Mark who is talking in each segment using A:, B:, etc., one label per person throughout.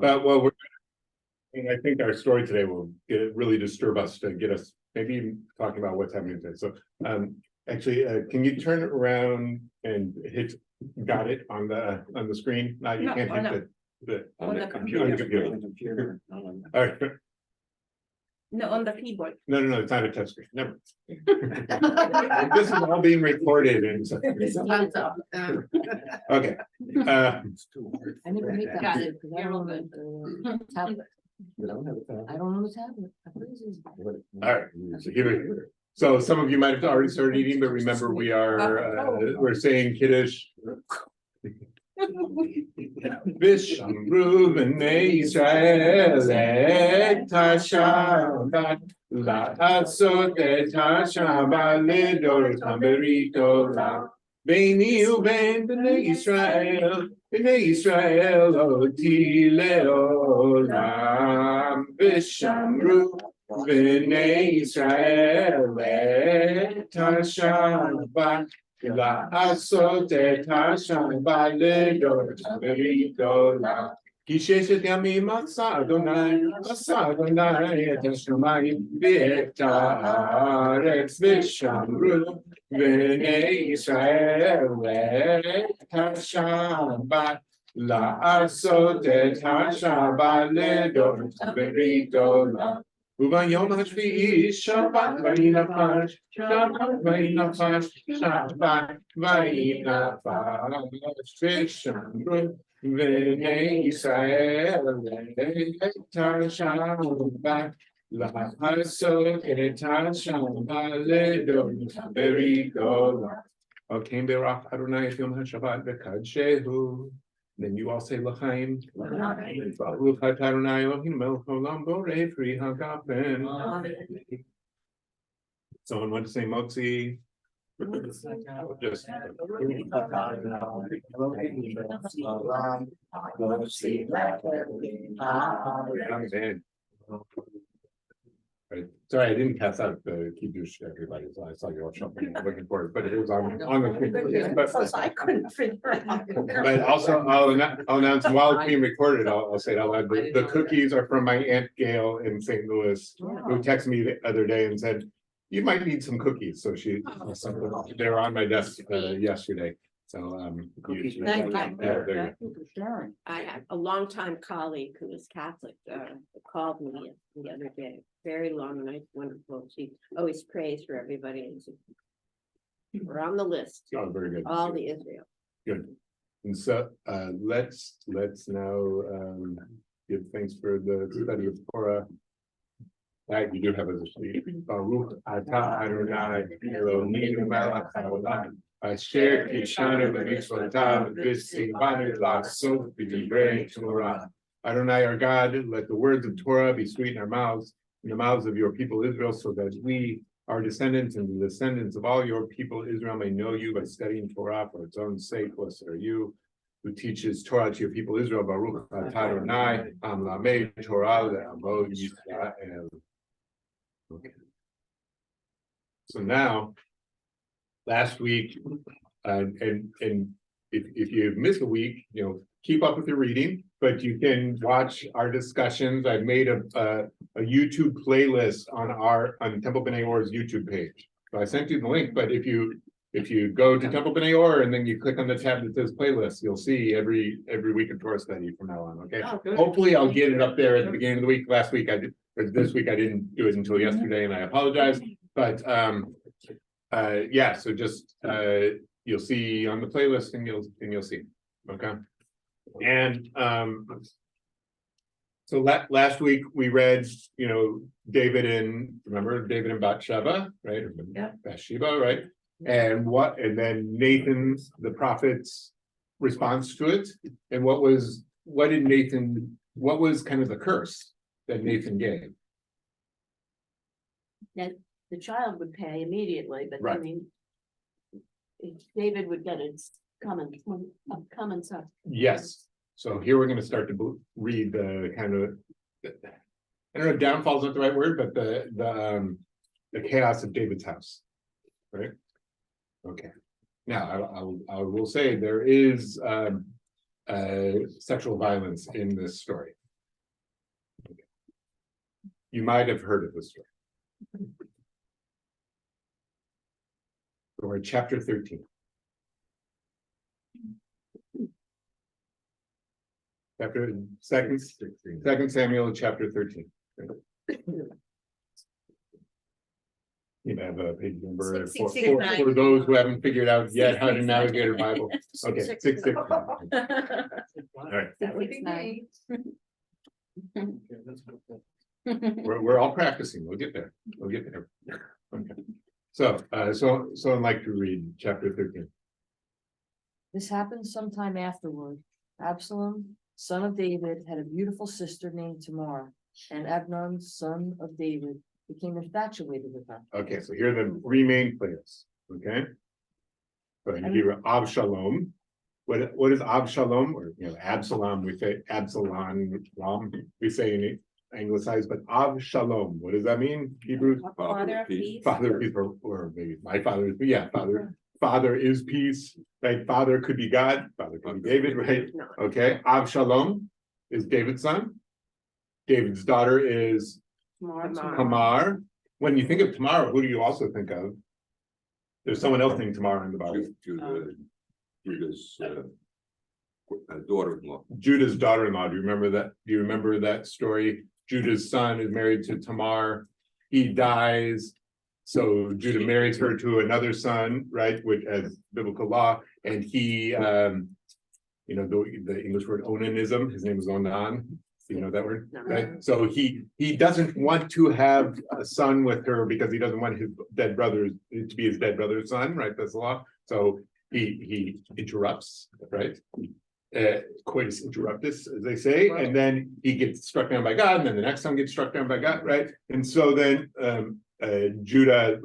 A: But well, I think our story today will really disturb us to get us maybe talking about what's happening today. So actually, can you turn around and hit got it on the screen? No, you can't hit
B: on the
A: computer. All right.
B: No, on the keyboard.
A: No, it's not a touch screen. Never. This is all being recorded and so. Okay.
C: I never make that.
B: Got
C: mistake, 'cause I don't know the tablet. I don't know the tablet.
A: All right, so here we go. So some of you might have already started eating, but remember we are we're saying Kiddush. Vishamru b'nei Yisrael et Hashabat la'asot et Hashabat ledoratam b'rito Beini uben b'nei Yisrael oti leolam Vishamru b'nei Yisrael et Hashabat לעשות את השבת לדורות בגדולה. כי ששת ימים עשה אדוני את השמיים ואת הארץ ושמרו בני ישראל את השבת לעשות את השבת לדורות בגדולה. וביום השביעי שבת וינפש שבת ושמרו בני ישראל את השבת לעשות את השבת לדורות בגדולה. Okay, Berach Adonai et Yom HaShabbat v'kadshehu. Then you all say L'chaim. Baruch atah Adonai Eloheinu melech haolam borei pri hagafen. Someone want to say Motzi? Just. Right. Sorry, I didn't pass out the kiddush to everybody, so I saw you all shopping looking for it, but it was on the
B: I couldn't figure out.
A: But also, I'll announce while it's being recorded, I'll say it out loud. The cookies are from my Aunt Gail in St. Louis, who texted me the other day and said, you might need some cookies. So they were on my desk yesterday. So
B: I have a longtime colleague who is Catholic, called me the other day, very long, nice, wonderful. She always prays for everybody. And we're on the list,
A: Oh, very good.
B: all the Israel.
A: Good. And so let's now give thanks for the study of Torah. That you do have as a sheet. Baruch atah Adonai Eloheinu melech haolam asher kishanu b'mitzvotav v'tzivanu la'asot b'divrei Torah. Adonai our God, let the words of Torah be sweet in our mouths, in the mouths of your people Israel, so that we, our descendants and the descendants of all your people Israel may know you by studying Torah for its own sake. Blessed are you who teaches Torah to your people Israel. Baruch atah Adonai Amlamei Torah le'amo Yisrael. Okay. So now, last week, and if you missed a week, keep up with your reading, but you can watch our discussions. I've made a YouTube playlist on Temple B'nai Or's YouTube page. So I sent you the link, but if you go to Temple B'nai Or and then you click on the tab that says playlist, you'll see every week of Torah study from now on. Okay.
B: Oh, good.
A: Hopefully I'll get it up there at the beginning of the week. Last week I did. But this week I didn't do it until yesterday, and I apologize. But yeah, so just you'll see on the playlist, and you'll see. Okay. And so last week we read, David and Bathsheba, right?
B: Yeah.
A: Bathsheba, right? And then Nathan, the prophet's response to it, and what was kind of the curse that Nathan gave?
C: That the child would pay immediately, but
A: Right.
C: I mean, David would get its common sense.
A: Yes. So here we're going to start to read the kind of, I don't know if downfall is not the right word, but the chaos of David's house, right? Okay. Now I will say there is sexual violence in this story. You might have heard of this story. We're at chapter 13. Second Samuel, chapter 13. You have a page number for those who haven't figured out yet how to navigate a Bible. Okay, 669. All right,
C: That would be nice.
A: we're all practicing. We'll get there. We'll get there. Okay. So I'd like to read chapter 13.
D: This happened sometime afterward. Absalom, son of David, had a beautiful sister named Tamar, and Abnon, son of David, became infatuated with her.
A: Okay, so here are the three main players. Okay. So in Hebrew, Avshalom. What is Avshalom, or Absalom? We say Absalom. We say in anglicized, but Avshalom. What does that mean? Hebrew.
B: Father of peace.
A: Father of peace, or maybe my father is, yeah, father is peace, right? Father could be God, father could be David, right?
B: No.
A: Okay, Avshalom is David's son. David's daughter is Tamar. When you think of Tamar, who do you also think of? There's someone else named Tamar in the Bible.
E: Judah's daughter-in-law.
A: Judah's daughter-in-law. Do you remember that? Do you remember that story? Judah's son is married to Tamar. He dies. So Judah marries her to another son, right? Which as biblical law, and he, the English word onanism. His name is Onan. You know that word,
B: No.
A: right? So he doesn't want to have a son with her because he doesn't want his dead brother to be his dead brother's son, right? That's the law. So he interrupts, right? Coitus interruptus, as they say, and then he gets struck down by God, and then the next son gets struck down by God, right? And so then Judah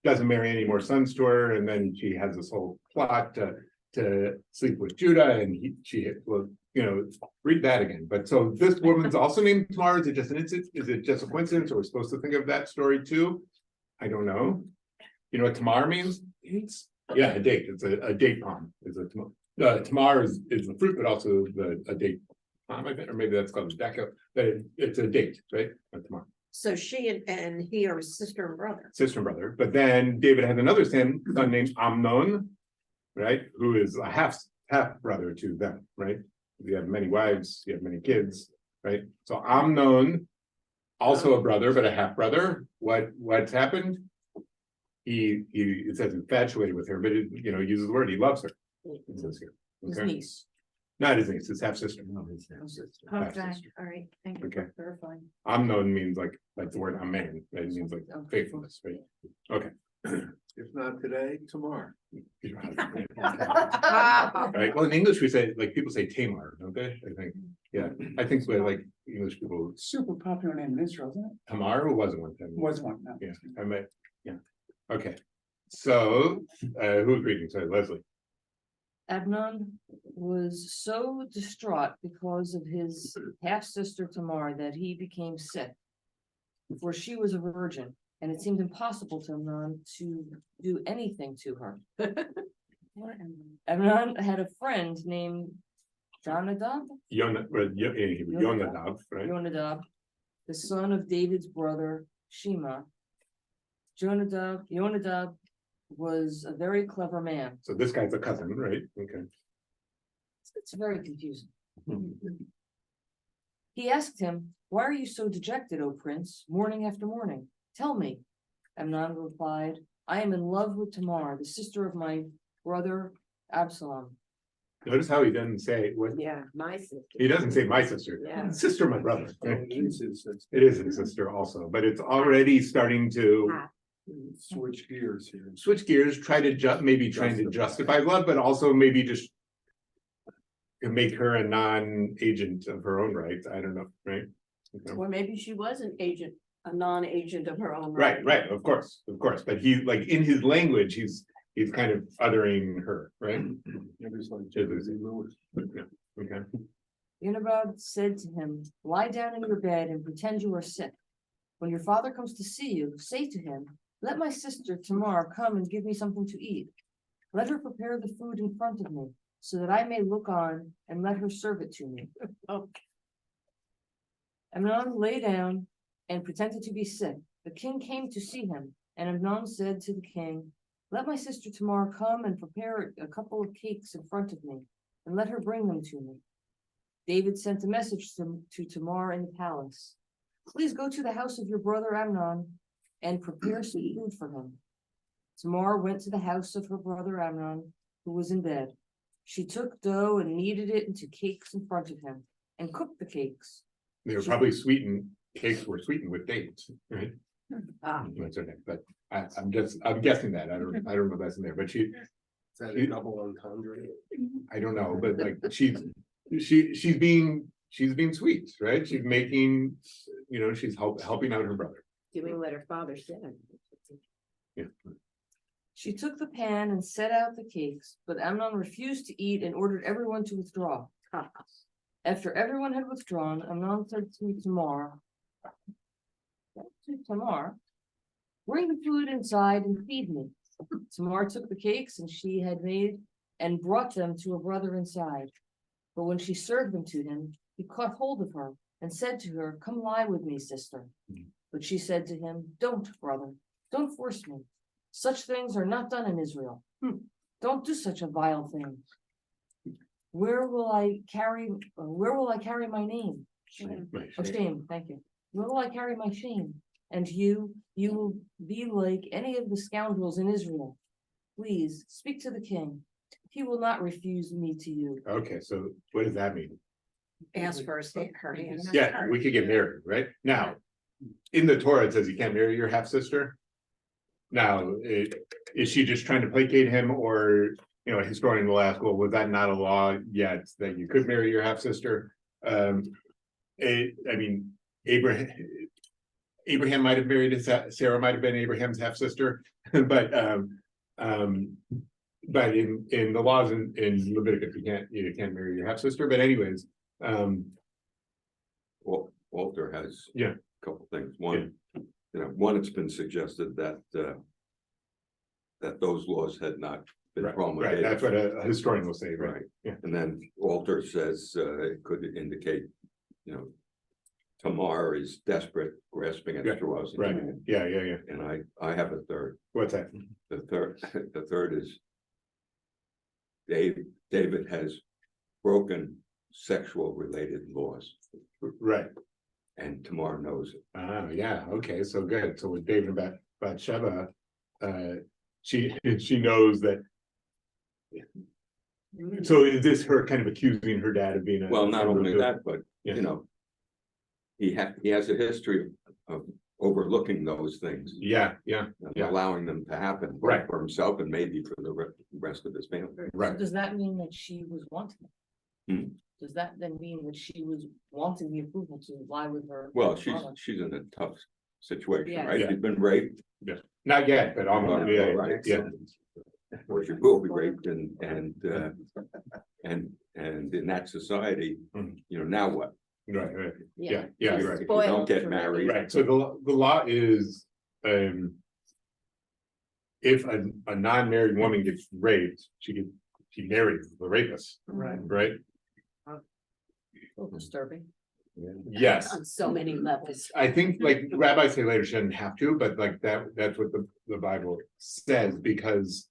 A: doesn't marry any more sons to her, and then she has this whole plot to sleep with Judah, and she read that again. But so this woman's also named Tamar. Is it just an instance? Is it just a coincidence, or we're supposed to think of that story too? I don't know. You know what Tamar means? A date. It's a date palm. Tamar is the fruit, but also a date palm, I think, or maybe that's called a daca. But it's a date, right? Tamar.
B: So she and he are sister and brother.
A: Sister and brother. But then David had another son named Amnon, right? Who is a half brother to them, right? You have many wives, you have many kids, right? So Amnon, also a brother, but a half brother. What's happened? It says infatuated with her, but it uses the word he loves her. It says here.
D: His
A: Okay.
D: niece.
A: Not his niece, his half sister. No, his half sister.
B: Okay, all right, thank you
A: Okay.
B: for clarifying.
A: Amnon means like the word amen. It means like faithfulness, right? Okay.
E: If not today, tomorrow.
A: Right. Well, in English, we say people say Tamar, don't they? I think. Yeah, I think English people.
F: Super popular name in Israel, isn't it?
A: Tamar wasn't one time.
F: Was one. No.
A: Yeah, I met. Yeah. Okay. So, who's reading? Sorry, Leslie.
D: Abnon was so distraught because of his half-sister Tamar that he became sick. For she was a virgin, and it seemed impossible to Amnon to do anything to her. Amnon had a friend named Jonadab,
A: Yonadav, right?
D: Jonadab, the son of David's brother Shema. Jonadab was a very clever man.
A: So this guy's a cousin, right? Okay.
D: It's very confusing. He asked him, "Why are you so dejected, O prince, morning after morning? Tell me." Amnon replied, "I am in love with Tamar, the sister of my brother Absalom."
A: Notice how he doesn't say what
B: Yeah, my sister.
A: he doesn't say my sister.
B: Yeah.
A: Sister, my brother. Right?
E: It is his
A: It is his sister also, but it's already starting to
B: Ah,
E: switch gears here.
A: switch gears, trying to justify love, but also maybe just to make her a non-agent of her own right. I don't know, right? Okay.
C: Or maybe she was a non-agent of her own
A: Right, of course. But he in his language, he's kind of uttering her, right?
E: It was like
A: It is.
E: Jersey Lewis.
A: Yeah, okay.
D: Jonadab said to him, "Lie down in your bed and pretend you are sick. When your father comes to see you, say to him, 'Let my sister Tamar come and give me something to eat. Let her prepare the food in front of me, so that I may look on and let her serve it to me.'"
B: Oh.
D: Amnon lay down and pretended to be sick. The king came to see him, and Amnon said to the king, let my sister Tamar come and prepare a couple of cakes in front of me, and let her bring them to me. David sent a message to Tamar in the palace. Please go to the house of your brother Amnon and prepare some food for him. Tamar went to the house of her brother Amnon, who was in bed. She took dough and kneaded it into cakes in front of him, and cooked the cakes.
A: They were probably sweetened, cakes were sweetened with dates, right?
B: Ah,
A: That's okay, but I'm guessing that, I don't know if that's in there, but
E: Is that a double entendre?
A: I don't know, but like, she's being sweet, right? She's making, she's helping out her brother.
B: doing what her father said.
A: Yeah.
D: She took the pan and set out the cakes, but Amnon refused to eat and ordered everyone to withdraw.
B: Ah,
D: After everyone had withdrawn, Amnon said to Tamar, bring the food inside and feed me. Tamar took the cakes and she had made and brought them to her brother inside. But when she served them to him, he caught hold of her and said to her, come lie with me, sister. But she said to him, don't, brother, don't force me. Such things are not done in Israel. Don't do such a vile thing. Where will I carry my name?
A: Right.
D: Oh, shame, thank you. Where will I carry my shame? And you will be like any of the scoundrels in Israel. Please speak to the king. He will not refuse me to you.
A: Okay, so what does that mean?
B: ask for her hand.
A: Yeah, we could get married, right? Now, in the Torah, it says you can't marry your half sister. Now, is she just trying to placate him, or, a historian will ask, well, was that not a law yet that you could marry your half sister? Abraham might have married Sarah might have been Abraham's half sister, but in the laws in Leviticus, you can't marry your half sister. But anyways,
E: Well, Walter has.
A: Yeah.
E: a Couple things. One, one, it's been suggested that that those laws had not been
A: right,
E: promulgated.
A: that's what a historian will say, right?
E: Right.
A: Yeah.
E: And then Walter says it could indicate, Tamar is desperate, grasping at
A: Yeah,
E: straws.
A: Right, yeah.
E: And I have a third.
A: What's that?
E: The third is David has broken sexual related laws,
A: Right,
E: and Tamar knows it.
A: yeah, okay, so good. So with David and Bathsheba, she knows that. So is this her kind of accusing her dad of being a?
E: Well, not only that, but
A: Yeah.
E: he has a history of overlooking those things.
A: Yeah,
E: and
A: Yeah.
E: allowing them to happen. both
A: Right.
E: For himself and maybe for the rest of his family.
A: right.
D: So does that mean that she was wanting?
E: Hmm.
D: Does that then mean that she was wanting the approval to lie with her?
E: Well,
D: father?
E: she's in a tough situation,
D: Yeah.
E: right?
A: Yeah.
E: She's been raped,
A: Not yet, but almost, yeah,
E: right,
A: yeah,
E: or she will be raped, and in that society,
A: Mhm.
E: now what?
A: right,
B: Yeah.
A: yeah,
B: She's
A: right.
E: If you
B: spoiled
E: don't get
B: for
E: married.
A: Right, so the law is, if a non-married woman gets raped, she marries the rapist,
F: Right.
A: right?
D: A little disturbing.
A: Yes,
B: On so many levels.
A: I think like rabbis say later she doesn't have to, but like that's what the Bible says, because.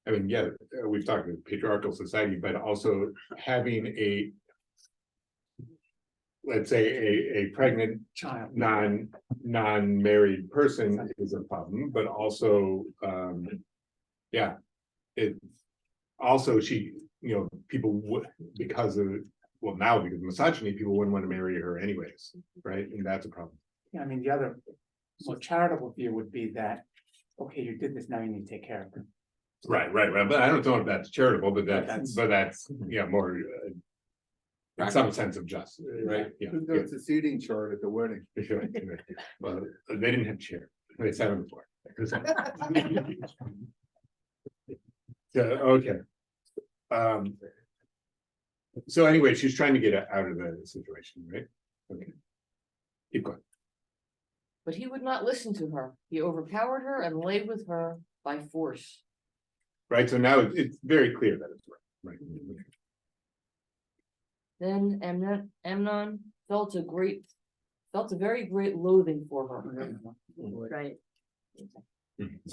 A: I mean, yeah, we've talked about patriarchal society, but also having let's say a pregnant
F: Child.
A: non-married person is a problem, but also, yeah. It also, people would, because of misogyny, people wouldn't want to marry her anyways, right? And that's a problem.
F: Yeah, I mean, the other more charitable view would be that, okay, you did this, now you need to take care of them.
A: Right, but I don't know if that's charitable, but that's, yeah, more. In some sense of justice, right? Yeah.
E: Who does the seating chart at the wedding?
A: Yeah. Well, they didn't have chair, they sat on the floor. So, okay. So anyway, she's trying to get out of the situation, right? Okay. Keep going.
D: But he would not listen to her. He overpowered her and lay with her by force.
A: Right, so now it's very clear that it's right.
D: Then Amnon felt a great felt a very great loathing for her.
B: Right.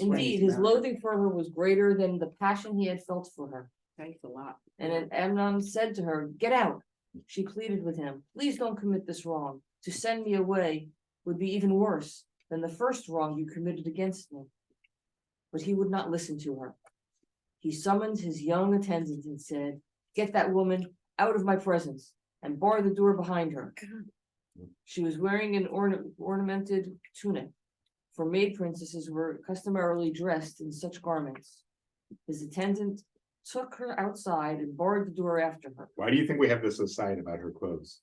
D: Indeed, his loathing for her was greater than the passion he had felt for her.
B: Thanks a lot.
D: And then Amnon said to her, "Get out." She pleaded with him, "Please don't commit this wrong. To send me away would be even worse than the first wrong you committed against me." But he would not listen to her. He summoned his young attendant and said, "Get that woman out of my presence," and barred the door behind her. She was wearing an ornamented tunic, for maid princesses were customarily dressed in such garments. His attendant took her outside and barred the door after her.
A: Why do you think we have this aside about her clothes?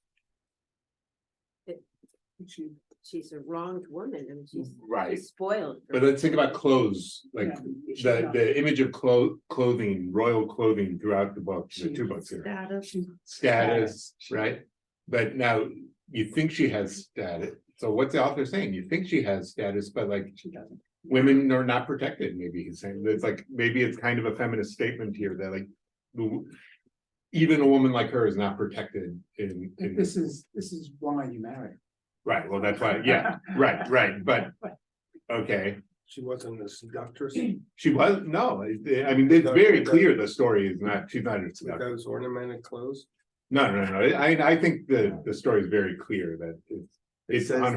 B: She's a wronged woman and
A: Right,
B: she's spoiled.
A: but let's think about clothes, like the image of clothing, royal clothing throughout the book, the two books here. Status, right? But now you think she has status, so what's the author saying? You think she has status, but like
F: She doesn't.
A: women are not protected, maybe he's saying, it's like, maybe it's kind of a feminist statement here that like. Even a woman like her is not protected in,
F: This is why you marry.
A: right, well, that's why, yeah, right, but, okay.
E: She wasn't a seductress
A: She was, no, I mean, it's very clear the story is not, she's not.
E: with those ornamented clothes.
A: No, I think the story is very clear that it's on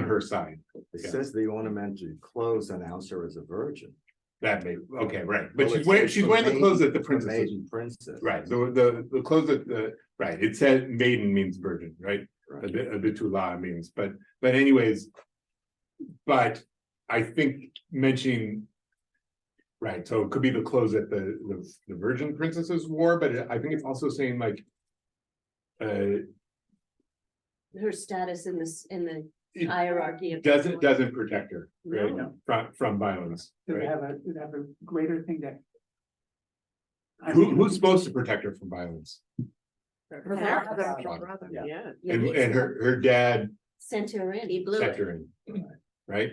A: her side.
G: It
A: Yeah.
G: says the ornamented clothes announce her as a virgin.
A: That may, okay, right, but
G: Well,
A: she's
G: it
A: wearing,
G: says
A: she's
G: for
A: wearing the clothes that the
G: for
A: princess is.
G: maiden princess.
A: Right, the clothes that right, it said maiden means virgin, right?
G: Right.
A: A bitula means, but anyways. But I think mentioning. Right, so it could be the clothes that the virgin princesses wore, but I think it's also saying like.
C: Her status in the
A: It
C: hierarchy of.
A: doesn't protect her, right,
B: No.
A: from violence,
F: Did
A: right?
F: they have a greater thing that? I
A: Who,
F: mean,
A: who's supposed to protect her from violence?
B: Her
F: father.
B: brother,
G: Yeah.
B: yeah.
A: And her dad
C: Sent her in.
B: He blew
A: set
B: it.
A: her in, right?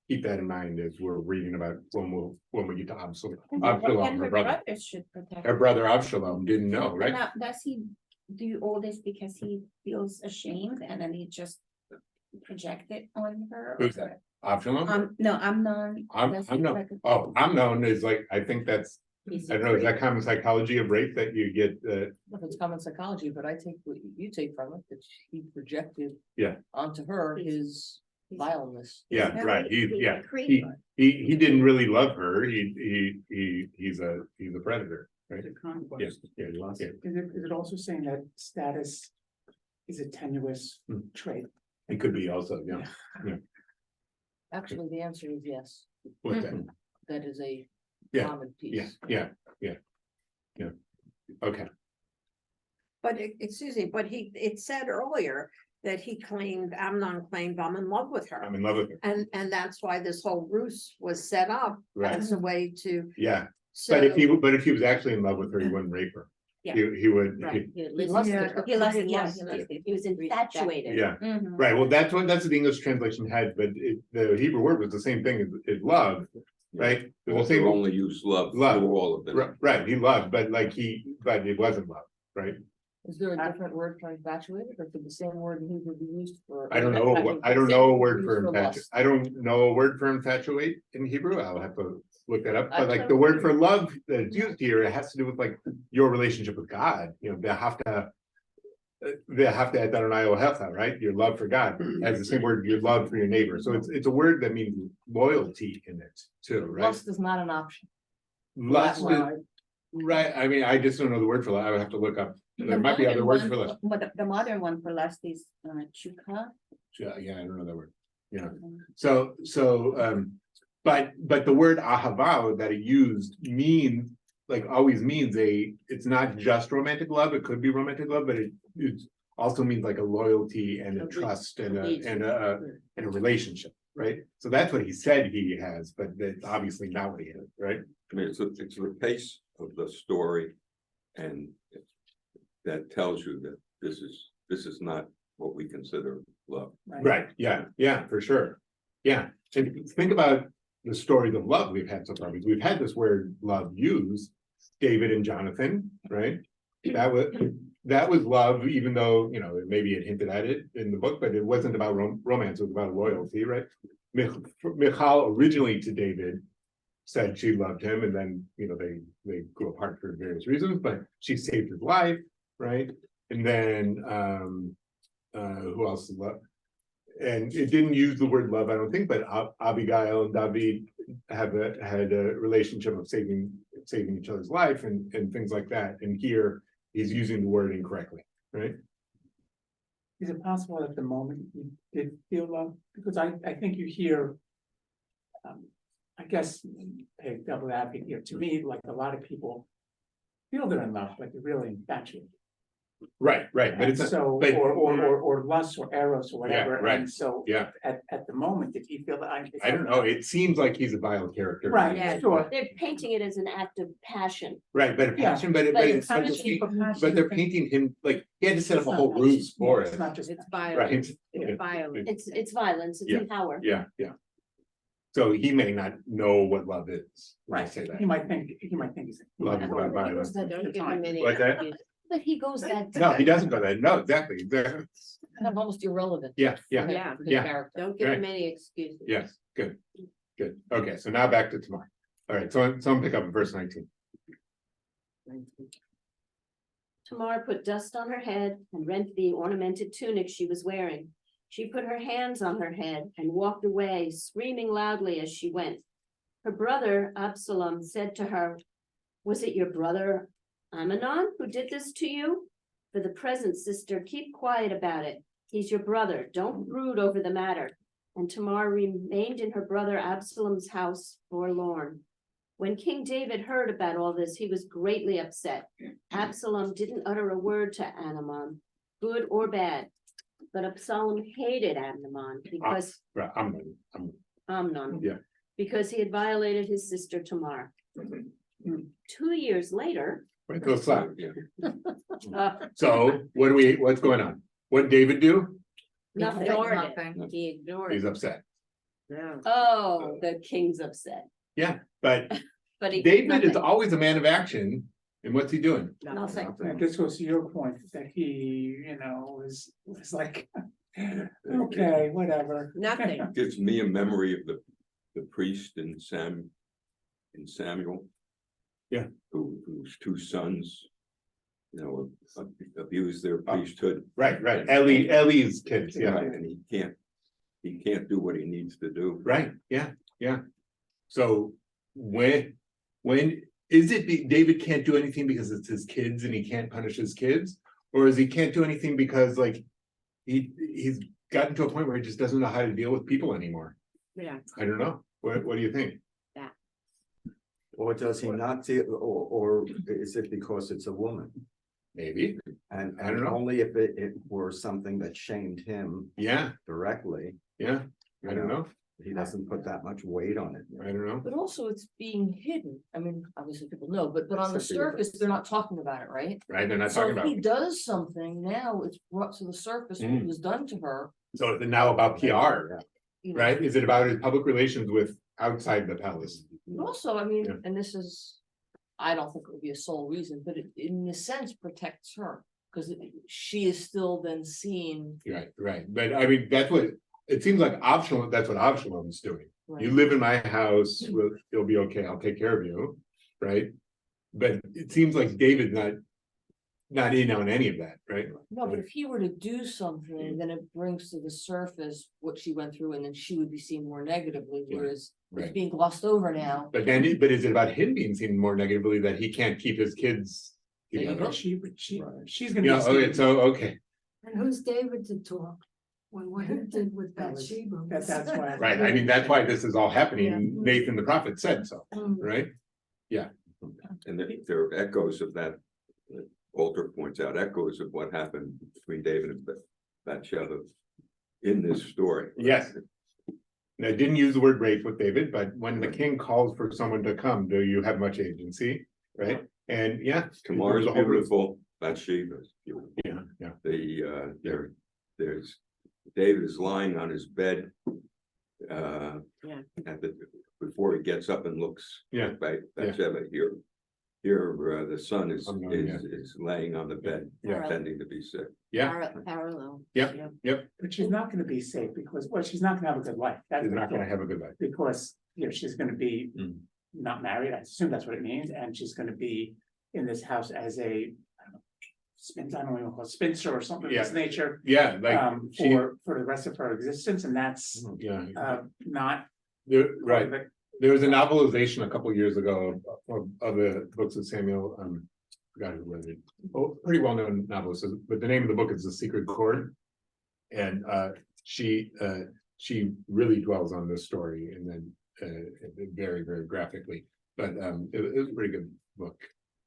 A: Keep that in mind as we're reading about when we get to Absalom,
H: And
A: her brother.
H: should protect.
A: Her brother Absalom didn't know,
H: But
A: right?
H: now, does he do all this because he feels ashamed and then he just project it on her?
A: Who's that? Absalom?
H: No, I'm not.
A: I'm not, oh, I'm known is like, I think that's,
B: He's
A: I don't know, is that common psychology of rape that you get,
D: If it's common psychology, but I take what you take from it, that he projected.
A: Yeah.
D: Onto her his vileness.
A: yeah,
H: very-
A: right,
B: he's
A: yeah,
B: a creep.
A: he didn't really love her, he's a predator, right?
F: The conquest.
A: Yeah, yeah.
F: Is it also saying that status is a tenuous
A: Hmm.
F: trait?
A: It could be also, yeah,
D: Actually, the answer is yes,
A: what's that?
D: that is a
A: Yeah,
D: common piece.
A: Yeah, okay,
B: But excuse me, but it said earlier that Amnon claimed I'm in love with her.
A: I'm in love with her,
B: And that's why this whole ruse was set up
A: right,
B: as a way to,
A: yeah,
B: so.
A: but if he was actually in love with her, he wouldn't rape her.
H: Yeah.
A: He would,
B: Right.
D: He lusted her.
H: He lusted,
B: Yeah,
H: yes, he lusted.
C: He was infatuated.
A: yeah.
H: Mhm.
A: Right, well, that's what the English translation had, but the Hebrew word was the same thing as love, right? It was the
E: Also
A: same,
E: only use love
A: Love.
E: through all of them.
A: right, he loved, but but it wasn't love, right?
D: Is there a different word for infatuated, or could the same word in Hebrew be used for?
A: I don't know, I don't know a word for infatuate, I don't know a word for infatuate in Hebrew, I'll have to look that up, but like the word for love that's used here, it has to do with like your relationship with God, you know, they have to Adonai Ohecha, right? Your love for God has the same word, your love for your neighbor. So it's a word that means loyalty in it too, right?
D: Lust is not an option.
A: Lust, is-
F: Well,
A: right? I mean, I just don't know the word for that. I would have to look up. There might be other words for lust.
H: The modern one for lust is chuka.
A: Yeah, I don't know that word. Yeah. So, but the word ahava that it used means, like always means it's not just romantic love, it could be romantic love, but it also means like a loyalty and a trust and a relationship, right? So that's what he said he has, but that's obviously not what he has, right?
E: I mean, it's the pace of the story. And that tells you that this is not what we consider love.
A: Right, yeah, for sure. Yeah, and think about the stories of love we've had so far, because we've had this word love used, David and Jonathan, right? That was, that was love, even though, you know, maybe it hinted at it in the book, but it wasn't about romance, it was about loyalty, right? Michal originally to David said she loved him, and then, you know, they grew apart for various reasons, but she saved his life, right? And then who else loved? And it didn't use the word love, I don't think, but Abigail and David had a relationship of saving each other's life and things like that. And here he's using the word incorrectly, right?
F: Is it possible at the moment you did feel love? Because I think you hear. I guess, a double advocate here, to me, like a lot of people feel they're in love, like they're really infatuated.
A: Right, but
F: And
A: it's not,
F: so,
A: but-
F: or lust or eros or whatever,
A: right.
F: and so.
A: Yeah.
F: At the moment, did he feel that
A: I don't know, it seems like he's a vile character.
F: Right,
B: Yeah.
F: sure.
C: They're painting it as an act of passion.
A: Right, but a
F: Yeah.
A: passion, but
C: But
A: it's
C: it's
A: such a,
C: punishing
A: but they're painting him, like, he had to set up a whole ruse for
F: It's
A: it,
F: not just.
B: It's
A: right?
B: violent,
A: Yeah.
B: it's violent.
C: It's violence,
A: Yeah.
C: it's power.
A: Yeah. So he may not know what love is, when I
F: Right,
A: say that.
F: he might think he's.
A: Love is about
C: But he
A: violence.
C: goes that-
B: Don't give him any
A: What's that?
B: excuse.
C: But he goes that.
A: No, he doesn't go there, no, exactly,
D: Kind of almost irrelevant.
A: yeah,
B: Yeah.
D: for his
A: Yeah.
D: character.
B: Don't give him any excuses.
A: yes, good, okay, so now back to Tamar. All right, so someone pick up verse 19.
C: Tamar put dust on her head and rent the ornamented tunic she was wearing. She put her hands on her head and walked away, screaming loudly as she went. Her brother Absalom said to her, "Was it your brother Amnon who did this to you? For the present, sister, keep quiet about it. He's your brother. Don't brood over the matter." And Tamar remained in her brother Absalom's house forlorn. When King David heard about all this, he was greatly upset. Absalom didn't utter a word to Amnon, good or bad. But Absalom hated Amnon because
A: Right, I'm,
C: Amnon.
A: Yeah.
C: Because he had violated his sister Tamar. 2 years later,
A: wait, go slap.
C: uh,
A: So, what's going on? What did David do?
C: nothing.
B: Ignored
D: Nothing.
B: it. He ignored
A: He's
B: it.
A: upset,
B: Yeah.
C: Oh, the king's upset,
A: but
C: but he.
A: David is
C: nothing.
A: always a man of action, and what's he doing?
C: Nothing.
F: And this goes to your point, that he, was like, okay, whatever.
B: Nothing.
E: Gives me a memory of the priest in Samuel.
A: Yeah.
E: Whose two sons, abused their priesthood.
A: Right, Ellie's kids, yeah,
E: Right, and he can't do what he needs to do.
A: right, yeah. So, when is it David can't do anything because it's his kids and he can't punish his kids? Or is he can't do anything because like he's gotten to a point where he just doesn't know how to deal with people anymore?
B: Yeah.
A: I don't know. What do you think?
G: Or does he not deal, or is it because it's a woman?
A: Maybe,
G: And
A: I don't know.
G: only if it were something that shamed him
A: yeah,
G: directly,
A: I don't know,
G: he doesn't put that much weight on it.
A: I don't know.
D: But also it's being hidden. I mean, obviously people know, but on the
G: Except for-
D: surface, they're not talking about it, right?
A: Right, they're not
D: So
A: talking
D: if
A: about,
D: he does something, now it's brought to the surface what
A: Mm.
D: was done to her.
A: so now about PR,
D: You know.
A: right? Is it about his public relations with outside the palace?
D: But also, I mean,
A: Yeah.
D: and this is, I don't think it would be a sole reason, but it in a sense protects her. Because she is still then seen.
A: Right, but I mean, that's what, it seems like Absalom, that's what Absalom's doing. You
D: right?
A: live in my house, it'll be okay, I'll take care of you, right? But it seems like David's not in on any of that, right?
D: No, but if he were to do something, then it brings to the surface what she went through, and then she would be seen more negatively,
A: Yeah,
D: whereas it's
A: right.
D: being glossed over now.
A: But is it about him being seen more negatively that he can't keep his kids
D: There you
A: together?
D: go.
F: She's gonna.
A: Yeah,
F: be
A: okay,
F: seen-
A: so, okay,
I: And who's David to talk when what he did with
F: That was-
I: Bathsheba?
F: that's why.
A: right, I mean, that's why this is all happening,
I: Yeah.
A: Nathan the prophet said so,
I: Mm.
A: right?
E: And there are echoes of that. Walter points out echoes of what happened between David and Bathsheba in this story.
A: Yes. Now, I didn't use the word rape with David, but when the king calls for someone to come, do you have much agency, right? And yeah.
E: Tamar's
A: there's a whole-
E: beautiful, Bathsheba's beautiful.
A: Yeah,
E: There's David is lying on his bed.
B: Yeah.
E: Before he gets up and looks.
A: Yeah.
E: Bathsheba here. Here, the son is,
A: I'm knowing,
E: is laying on the bed,
A: Yeah.
E: pretending to be sick.
A: Yeah.
B: Parallel.
A: Yep. Yep,
F: But she's not gonna be safe because, well, she's not gonna have a good life. That's
A: he's
F: the
A: not gonna
F: thing.
A: have a good life.
F: Because, she's gonna be
E: Mm.
F: not married, I assume that's what it means, and she's gonna be in this house as a, I don't know, I don't know, spinster or something of this nature.
A: Yeah, like, she,
F: For the rest of her existence, and that's,
A: yeah,
F: not.
A: right. There was a novelization a couple years ago of the books of Samuel, forgot who wrote it. Oh, pretty well-known novelist, but the name of the book is The Secret Chord. And she really dwells on this story and then very, very graphically, but it was a pretty good book.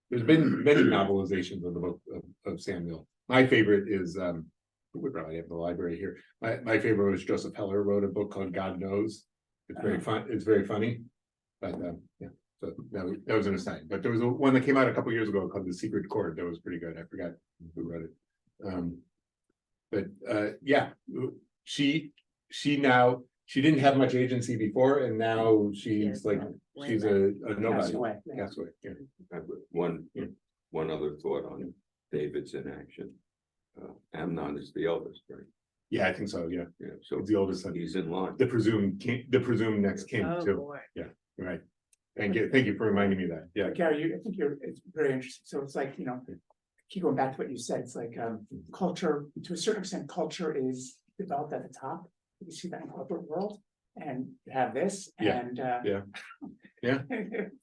A: There's been many novelizations of the book of Samuel. My favorite is we probably have the library here. My favorite was Joseph Heller wrote a book called God Knows. It's very fun, it's very funny. But yeah, so that was an aside. But there was one that came out a couple years ago called The Secret Chord that was pretty good. I forgot who wrote it. But yeah, she didn't have much agency before, and now she's like she's a
F: Passed
A: nobody.
F: away.
A: Cast away, yeah.
E: I have one other thought on David's inaction. Amnon is the eldest, right?
A: Yeah, I think so. Yeah,
E: Yeah, so
A: it's the oldest son,
E: he's in line.
A: the presumed king, the presumed next king
B: Oh,
A: too.
B: boy.
A: Right. Thank you for reminding me that. Yeah,
F: Gary, I think it's very interesting, so it's like, keep going back to what you said, it's like, culture, to a certain extent, culture is developed at the top. You see that in corporate world, and you have this,
A: Yeah,
F: and,
A: yeah. Yeah.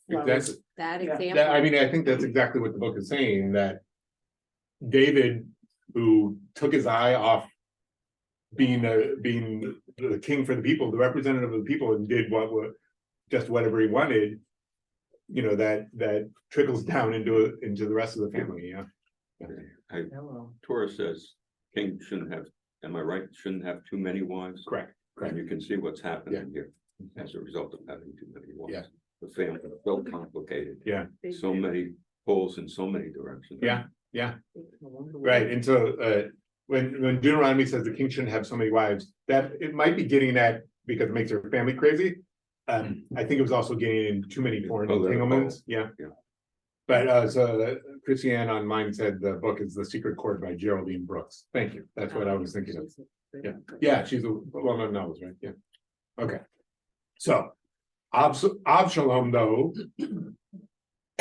F: Well,
A: Exactly.
B: That
F: Yeah.
B: example.
A: I mean, I think that's exactly what the book is saying, that David, who took his eye off being the king for the people, the representative of the people, and did just whatever he wanted, that trickles down into the rest of the family, yeah.
E: Torah says king shouldn't have, am I right, shouldn't have too many wives?
A: Correct,
E: And you can see what's happening here as a result of having too many wives.
A: Yeah.
E: The family is so complicated.
A: Yeah.
E: So many pulls in so many directions.
A: Yeah. Right, and so when Deuteronomy says the king shouldn't have so many wives, that it might be getting at because it makes her family crazy. I think it was also getting in too many foreign entanglements, yeah.
E: Yeah.
A: But so Christiane on mine said the book is The Secret Chord by Geraldine Brooks. Thank you, that's what I was thinking of. Yeah, she's a well-known novelist, right? Yeah. Okay. So Absalom, though,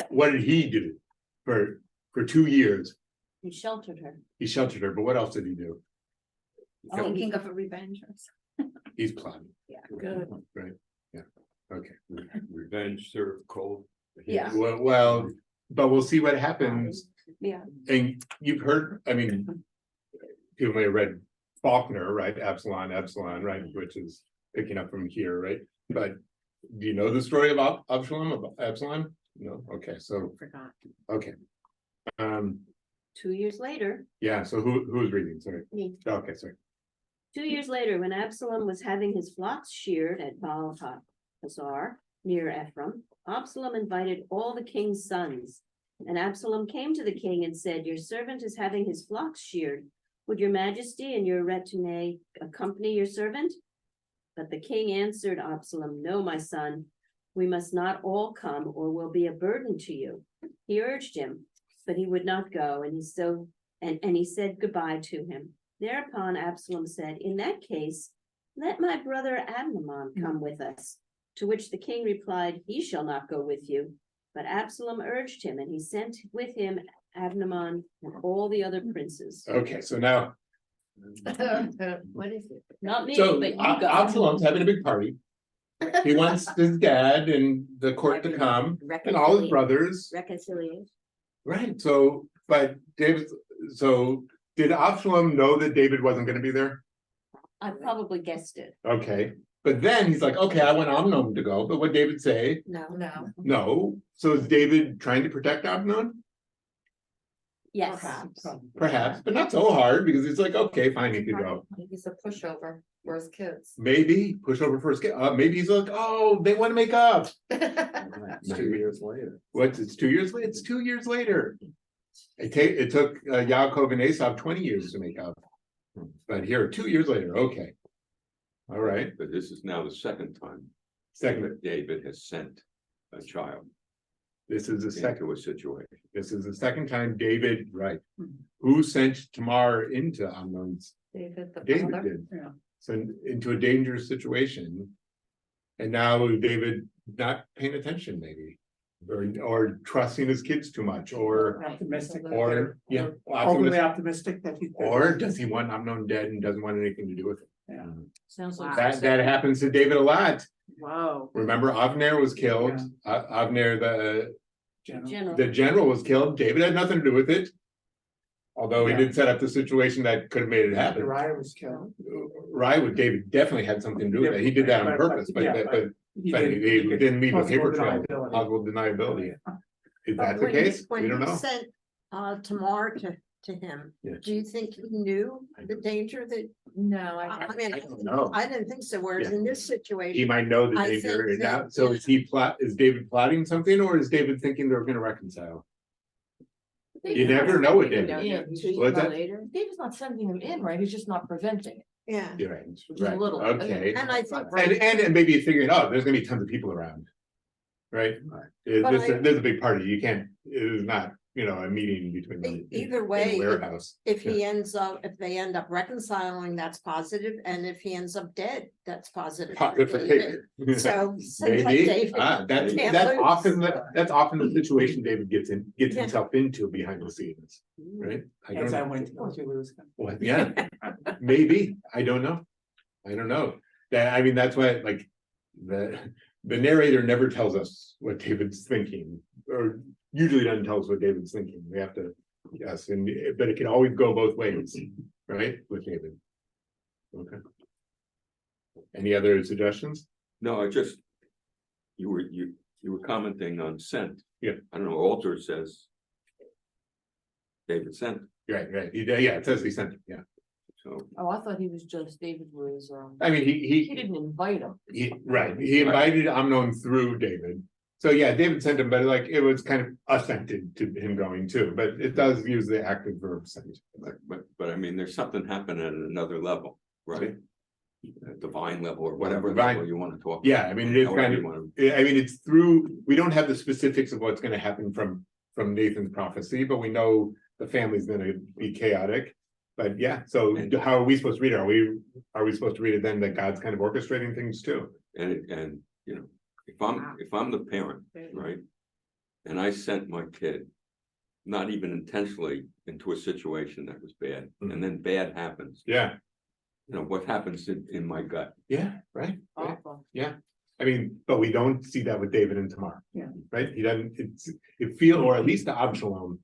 A: what did he do for 2 years?
C: He sheltered her.
A: He sheltered her, but what else did he do?
H: Thinking of a revenge.
A: He's plotting.
H: Yeah.
B: Good.
A: Right, yeah, okay.
E: Revenge served cold.
H: Yeah.
A: Well, but we'll see what happens.
H: Yeah.
A: And you've heard, I mean, people may have read Faulkner, right? Absalom, right? Which is picking up from here, right? But do you know the story of Absalom? No, okay, so,
B: Forgot.
A: okay.
C: 2 years later,
A: Yeah, so who's reading? Sorry.
B: Me.
A: Okay, sorry.
C: 2 years later, when Absalom was having his flocks sheared at Baal Hazar near Ephraim, Absalom invited all the king's sons. And Absalom came to the king and said, "Your servant is having his flocks sheared. Would your majesty and your retinue accompany your servant?" But the king answered Absalom, "No, my son, we must not all come or will be a burden to you." He urged him, but he would not go, and he said goodbye to him. Thereupon Absalom said, "In that case, let my brother Amnon come with us." To which the king replied, "He shall not go with you." But Absalom urged him, and he sent with him Amnon and all the other princes.
A: Okay, so now,
B: What is it?
C: Not me,
A: so
C: but you go.
A: Absalom's having a big party. He wants his dad and the court to come and all his brothers.
B: Reconciliation.
A: Right, so, but did Absalom know that David wasn't gonna be there?
C: I probably guessed it.
A: Okay, but then he's like, okay, I want Amnon to go, but what David say?
B: No.
A: No, so is David trying to protect Amnon?
C: Yes.
A: Perhaps, but not so hard, because he's like, okay, fine, he could go.
I: He's a pushover for his kids.
A: Maybe push over first, maybe he's like, oh, they wanna make up.
G: It's 2 years later.
A: It's 2 years later, it's 2 years later. It took Yaakov and Esau 20 years to make up. But here, 2 years later, okay. All right,
E: But this is now the second time
A: second,
E: that David has sent a child.
A: This is the second,
E: into a situation.
A: this is the second time David, right?
F: Mhm.
A: Who sent Tamar into Amnon's?
B: David, the
A: David
B: father.
A: did.
F: Yeah.
A: So into a dangerous situation. And now David not paying attention maybe, or trusting his kids too much, or,
F: Optimistic.
A: or, yeah.
F: Overly
A: optimistic.
F: optimistic that he.
A: Or does he want Amnon dead and doesn't want anything to do with it?
F: Yeah.
D: Sounds like.
A: That happens to David a lot.
B: Wow.
A: Remember, Avner was killed. Avner,
F: General.
A: the general was killed. David had nothing to do with it. Although he
F: Yeah.
A: did set up the situation that could have made it happen.
F: Uriah was killed.
A: Right, with David definitely had something to do with it. He did that on purpose, but
F: Yeah,
A: he
F: did-
A: didn't leave a
F: possible
A: paper trail,
F: deniability.
A: possible deniability. Is that the
I: When he-
A: case?
I: When
A: We don't
I: he
A: know.
I: sent Tamar to him,
A: Yeah.
I: do you think he knew the danger that,
D: No,
I: I mean,
A: I don't know.
I: I didn't think so, whereas
A: Yeah.
I: in this
A: He
I: situation,
A: might know the
I: I
A: danger
I: think
A: now.
I: that-
A: So is David plotting something or is David thinking they're gonna reconcile? You never know with David.
D: Yeah,
A: What's that?
B: Later.
D: David's not sending him in, right? He's just not preventing it.
I: yeah,
A: You're right,
D: Which is a
A: right,
D: little-
A: okay.
I: and I think.
A: And maybe you're figuring, oh, there's gonna be tons of people around. Right?
I: But
A: There's a big party. You can't, it is not, a meeting between them.
I: Either
A: in a
I: way,
A: Warehouse.
I: if they end up reconciling, that's positive, and if he ends up dead, that's positive. for David. So. seems like
A: Maybe,
I: David
A: that's
I: can't lose.
A: that's often the situation David gets
I: Yeah.
A: himself into behind the scenes, right? I don't
F: As I
A: know.
F: went, don't you lose?
A: Well, yeah, maybe, I don't know. I mean, that's why, like, the narrator never tells us what David's thinking, or usually doesn't tell us what David's thinking. We have to, yes, but it can always go both ways, right, with David. Okay. Any other suggestions?
E: No, you were commenting on sent.
A: Yeah.
E: I don't know, Alter says. David sent,
A: Right, yeah, it says he sent it, yeah.
E: so,
D: Oh, I thought he was David was,
A: I mean,
D: he didn't invite him.
A: he invited Amnon through David. So yeah, David sent him, but like it was kind of assented to him going too, but it does use the active verb sent.
E: but I mean, there's something happening at another level, right? At divine level or whatever
A: Divine.
E: level you want to talk.
A: Yeah, I mean, it is
E: However
A: kind
E: you
A: of,
E: wanna-
A: I mean, it's through, we don't have the specifics of what's gonna happen from Nathan's prophecy, but we know the family's gonna be chaotic. But yeah, so how are we supposed to read it? Are we supposed to read it then that God's kind of orchestrating things too?
E: And, if I'm the parent, right? And I sent my kid, not even intentionally, into a situation that was bad, and then bad happens,
A: Yeah,
E: what happens in my gut?
A: yeah, right.
D: Awful.
A: I mean, but we don't see that with David and Tamar.
F: Yeah.
A: Right? He doesn't, or at least to Absalom,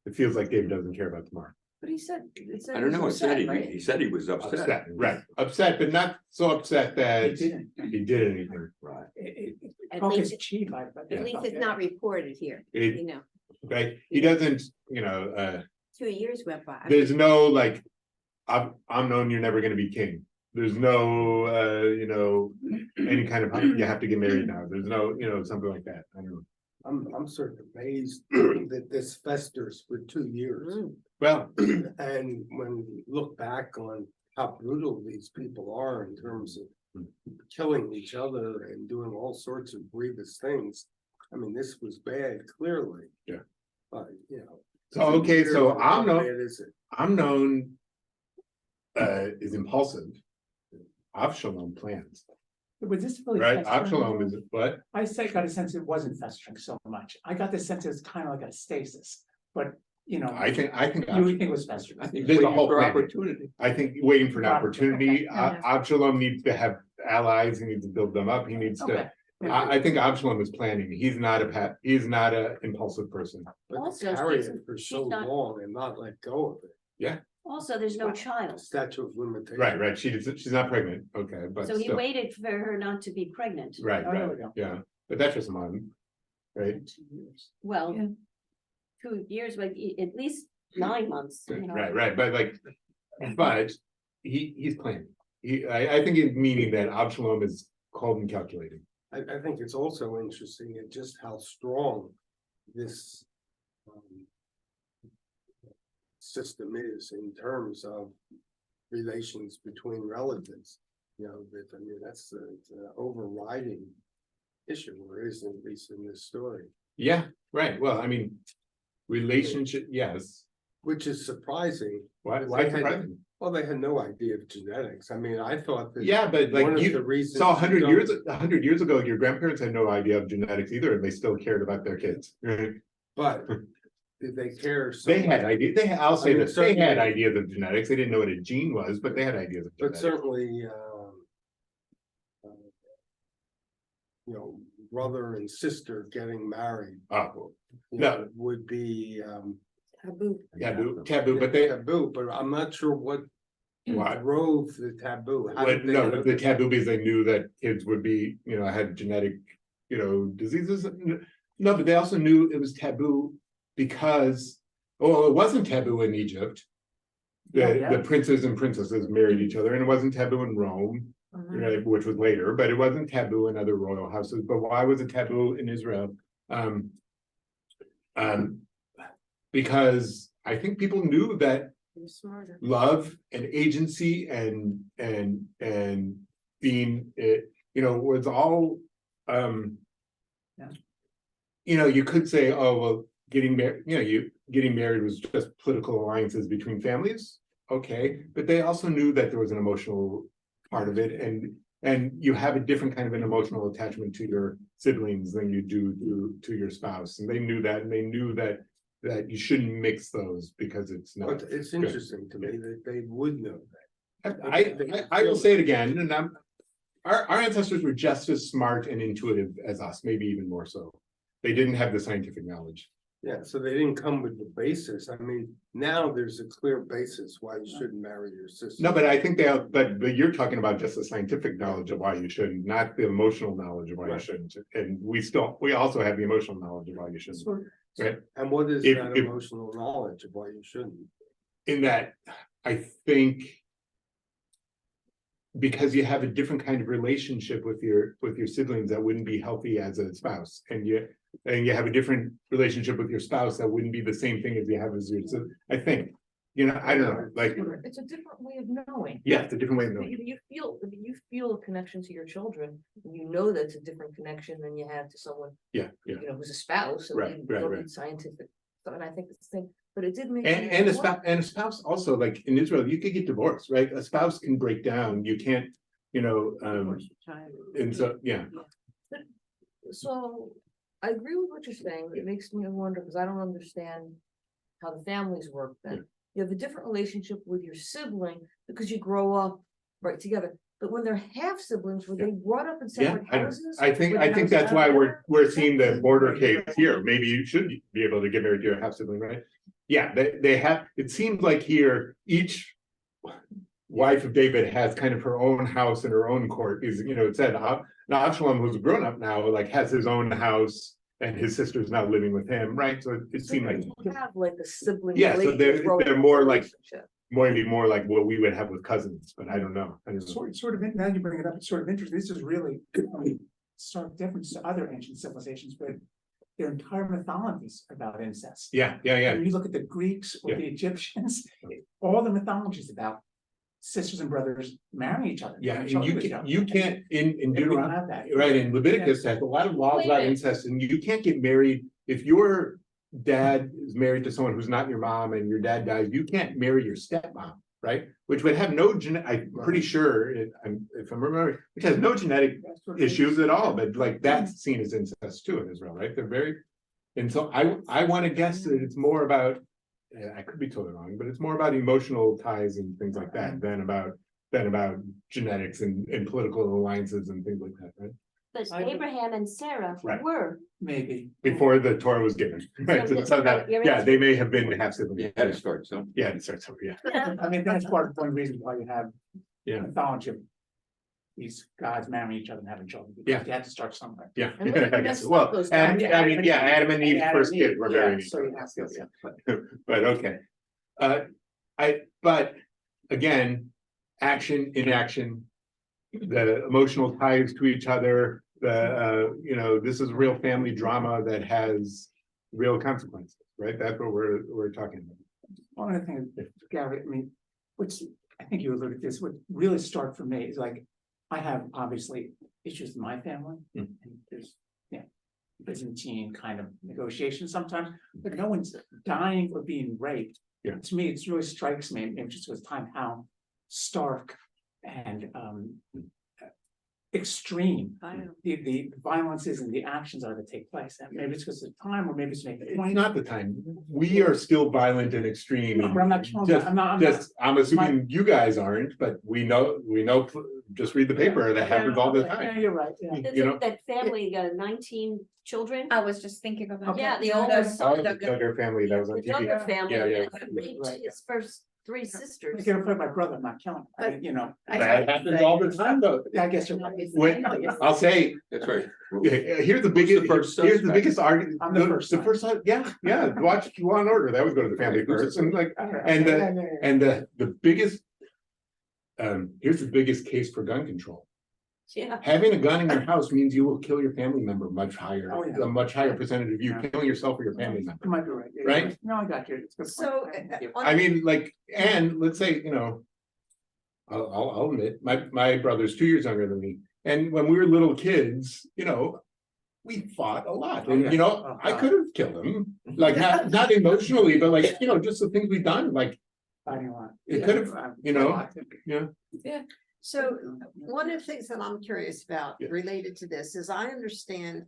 A: it feels like David doesn't care about Tamar.
D: But he said.
E: I don't know, he said he was upset.
A: Upset, right, upset, but not so upset
F: He
A: that
F: didn't.
A: he did anything.
E: Right.
B: At
F: Focus
B: least,
F: cheap. I
B: at least it's not reported here,
A: It, right, he doesn't,
B: 2 years went by.
A: there's no like, I'm known you're never gonna be king. There's no, any kind of, you have to get married now. There's no, something like that. I don't know.
J: I'm sort of amazed that this festers for 2 years.
A: Well,
J: And when you look back on how brutal these people are in terms of killing each other and doing all sorts of grievous things. I mean, this was bad, clearly.
A: Yeah.
J: But,
A: so, okay, so
J: how
A: I'm known.
J: bad is it?
A: Amnon is impulsive. Avshalom plans,
F: Was this really?
A: right?
F: festering?
A: Avshalom is what?
F: Got a sense it wasn't festering so much. I got the sense it was kind of like a stasis, but
A: I think.
F: you would think it was festering.
E: I think
A: There's a
E: waiting
A: whole
E: for
A: plan.
E: opportunity.
A: I think waiting for an
F: Got it.
A: opportunity.
B: Okay.
A: Avshalom needs to have allies. He needs to build them up. He needs to.
F: Okay.
A: I think Avshalom is planning. He's not a impulsive person.
J: But
C: Also,
J: carry
C: she's-
J: it for
C: she's
J: so
C: not-
J: long and not let go of it.
C: Also, there's no child,
J: Statute of limitation.
A: Right. She's not pregnant. Okay, but
C: so he
A: still.
C: waited for her not to be pregnant.
A: Right,
F: Oh, there
A: right,
F: we go.
A: yeah. But that's just a month. Right,
C: Well,
D: Yeah.
C: 2 years, but at least 9 months,
A: right. But he's planning. I think it's meaning that Absalom is cold and calculating.
J: I think it's also interesting in just how strong this system is in terms of relations between relatives. That's the overriding issue, or is at least in this story.
A: Yeah, right, well, I mean, relationship, yes,
J: Which is surprising.
A: why
J: They had-
A: surprising?
J: Well, they had no idea of genetics. I mean, I thought that.
A: Yeah, but
J: one
A: like
J: of the
A: you
J: reasons
A: saw
J: you
A: 100 years ago, your grandparents had no idea of genetics either, and they still cared about their kids. Right?
J: But did they care? so
A: They had
J: much?
A: idea,
J: I
A: I'll say
J: mean,
A: that they had
J: certainly-
A: ideas of genetics, they didn't know what a gene was, but they had ideas of
J: But
A: genetics.
J: certainly, you know, brother and sister getting married,
A: Oh,
J: you
A: No.
J: know, would be,
B: Taboo.
A: taboo, but they,
J: taboo, but I'm not sure what
A: why?
J: drove the taboo. How did they
A: No,
J: know
A: the
J: that?
A: taboo because they knew that kids would be, had genetic, diseases. No, but they also knew it was taboo because, it wasn't taboo in Egypt. The princes and princesses married each other, and it wasn't taboo in Rome, right, which was later, but it wasn't taboo in other royal houses. But why was it taboo in Israel? Because I think people knew that
B: You're smarter.
A: love and agency and being it, was all you could say, oh, well, getting married, getting married was just political alliances between families. Okay, but they also knew that there was an emotional part of it, and you have a different kind of an emotional attachment to your siblings than you do to your spouse, and they knew that, and they knew that you shouldn't mix those because it's not.
J: But it's interesting to me that they would know that.
A: I will say it again, and our ancestors were just as smart and intuitive as us, maybe even more so. They didn't have the scientific knowledge.
J: Yeah, so they didn't come with the basis. I mean, now there's a clear basis why you shouldn't marry your sister.
A: No, but I think but you're talking about just the scientific knowledge of why you shouldn't, not the emotional knowledge of why you
J: Right.
A: shouldn't. And we also have the emotional knowledge of why you shouldn't. Right.
J: And what is
A: If-
J: that
A: if-
J: emotional knowledge of why you shouldn't?
A: In that, I think because you have a different kind of relationship with your siblings that wouldn't be healthy as a spouse, and you have a different relationship with your spouse that wouldn't be the same thing as you have as your I think, I don't know, like,
D: It's a different way of knowing.
A: yeah, it's a different way of knowing.
D: You feel a connection to your children, and you know that's a different connection than you have to someone,
A: Yeah.
D: who's a spouse, and
A: Right,
D: they
A: right,
D: don't
A: right.
D: need scientific. So, and I think it's the thing, but it did make.
A: And a spouse also, like in Israel, you could get divorced, right? A spouse can break down, you can't, and so, yeah.
D: So, I agree with what you're saying, but it makes me wonder, because I don't understand how the families work then. You have a different relationship with your sibling because you grow up right together, but when they're half siblings, were they brought up in
A: Yeah,
D: separate
A: I
D: houses?
A: I think
D: Were the
A: that's
D: houses
A: why
D: together?
A: we're seeing the border case here. Maybe you should be able to get married to your half sibling, right? Yeah, they have, it seems like here, each wife of David has kind of her own house and her own court, is, it said, now Absalom, who's grown up now, like has his own house and his sister's now living with him, right? So it
D: So
A: seemed
D: they
A: like
D: don't have like a sibling.
A: Yeah, so they're
D: relationship,
A: more like-
D: relationship.
A: maybe more like what we would have with cousins, but I don't know.
F: Sort of, now you bring it up, it's sort of interesting, this is really, sort of different to other ancient civilizations, but their entire mythologies about incest.
A: Yeah.
F: When you look at the Greeks or
A: Yeah.
F: the Egyptians, all the mythologies about sisters and brothers marrying each other.
A: Yeah,
F: having
A: and
F: children with each other.
A: you can't, in
F: And we don't
A: Deuteronomy,
F: have that.
A: right, in Leviticus has a lot of laws
H: Wait a
A: about
H: minute.
A: incest, and you can't get married if your dad is married to someone who's not your mom and your dad dies, you can't marry your stepmom, right? Which would have no I'm pretty sure, if I'm remembering, which has no genetic
F: That's sort of
A: issues at all, but like that's seen as incest too in Israel, right? They're very, and so I want to guess that it's more about, I could be totally wrong, but it's more about emotional ties and things like that than about genetics and political alliances and things like that, right?
C: But
F: I-
C: Abraham and Sarah
A: Right.
C: were.
F: Maybe.
A: Before the Torah was given, right? So that,
C: You're
A: yeah, they may have been half
E: You
A: siblings.
E: had to start somewhere.
A: Yeah, it starts over, yeah.
F: I mean, that's part of one reason why you have.
A: Yeah.
F: Mythology of these gods marrying each other and having children.
A: Yeah.
F: because You had to start somewhere.
A: Yeah,
D: And look at
A: I
D: the
A: guess,
D: messed
A: well,
D: up those
A: and
D: guys.
A: I mean, yeah, Adam and Eve's
F: Adam
A: first
F: and
A: kid
F: Eve,
A: were
F: yeah,
A: very.
F: so you have to-
A: But okay. But again, action, inaction, the emotional ties to each other, this is real family drama that has real consequences, right? That's what we're talking about.
F: One other thing, Gary, I mean, which I think you alluded to this, what really started for me is like, I have obviously issues in my family.
A: Mm.
F: And there's, yeah, Byzantine kind of negotiation sometimes, but no one's dying or being raped.
A: Yeah.
F: To me, it really strikes me, maybe just with time, how stark and extreme the violence is and the actions are that take place. And maybe it's because of time, or maybe it's making a
A: It's
F: point.
A: not the time. We are still violent and extreme.
F: No, but I'm not,
A: Just-
F: I'm not,
A: I'm assuming you guys aren't, but we know, just read the paper, that happens all the
F: yeah,
A: time.
F: you're right, yeah.
C: There's
A: You know?
C: that family, 19 children.
H: I was just thinking about.
C: Yeah,
H: that.
C: the oldest
A: Oh,
C: son,
A: the Duggar family, that was on
C: the
A: TV.
C: Duggar family,
A: Yeah, yeah.
C: raped
F: Right.
C: his first 3
F: I
C: sisters.
F: can't afraid my brother, I'm not killing him, I mean, you know.
A: That happens all the time, though.
F: Yeah, I guess you're right.
A: When, I'll say,
E: That's right.
A: here's the
E: Who's
A: biggest,
E: the first
A: here's the
E: suspect?
A: biggest argument.
F: I'm the first
A: The
F: one.
A: first one, yeah, watch Law and Order, that would go to the family
E: Who's the
A: first, and like,
F: And
A: and the biggest. Here's the biggest case for gun control.
C: Yeah.
A: Having a gun in your house means you will kill your family member much higher,
F: Oh, yeah.
A: a much higher percentage of you
F: Yeah.
A: killing yourself or your family member.
F: You might be right. Yeah, you're
A: Right?
F: No, I got you. It's a good
I: So,
F: point. Thank you.
A: I mean, like, and let's say, I'll admit, my brother's 2 years younger than me, and when we were little kids, we fought a lot, and
F: Oh,
A: I
F: God.
A: could have killed him, like, not emotionally, but like, just the things we've done, like,
F: Fighting a lot.
A: it could have,
I: So one of the things that I'm curious about
A: Yeah.
I: related to this is I understand,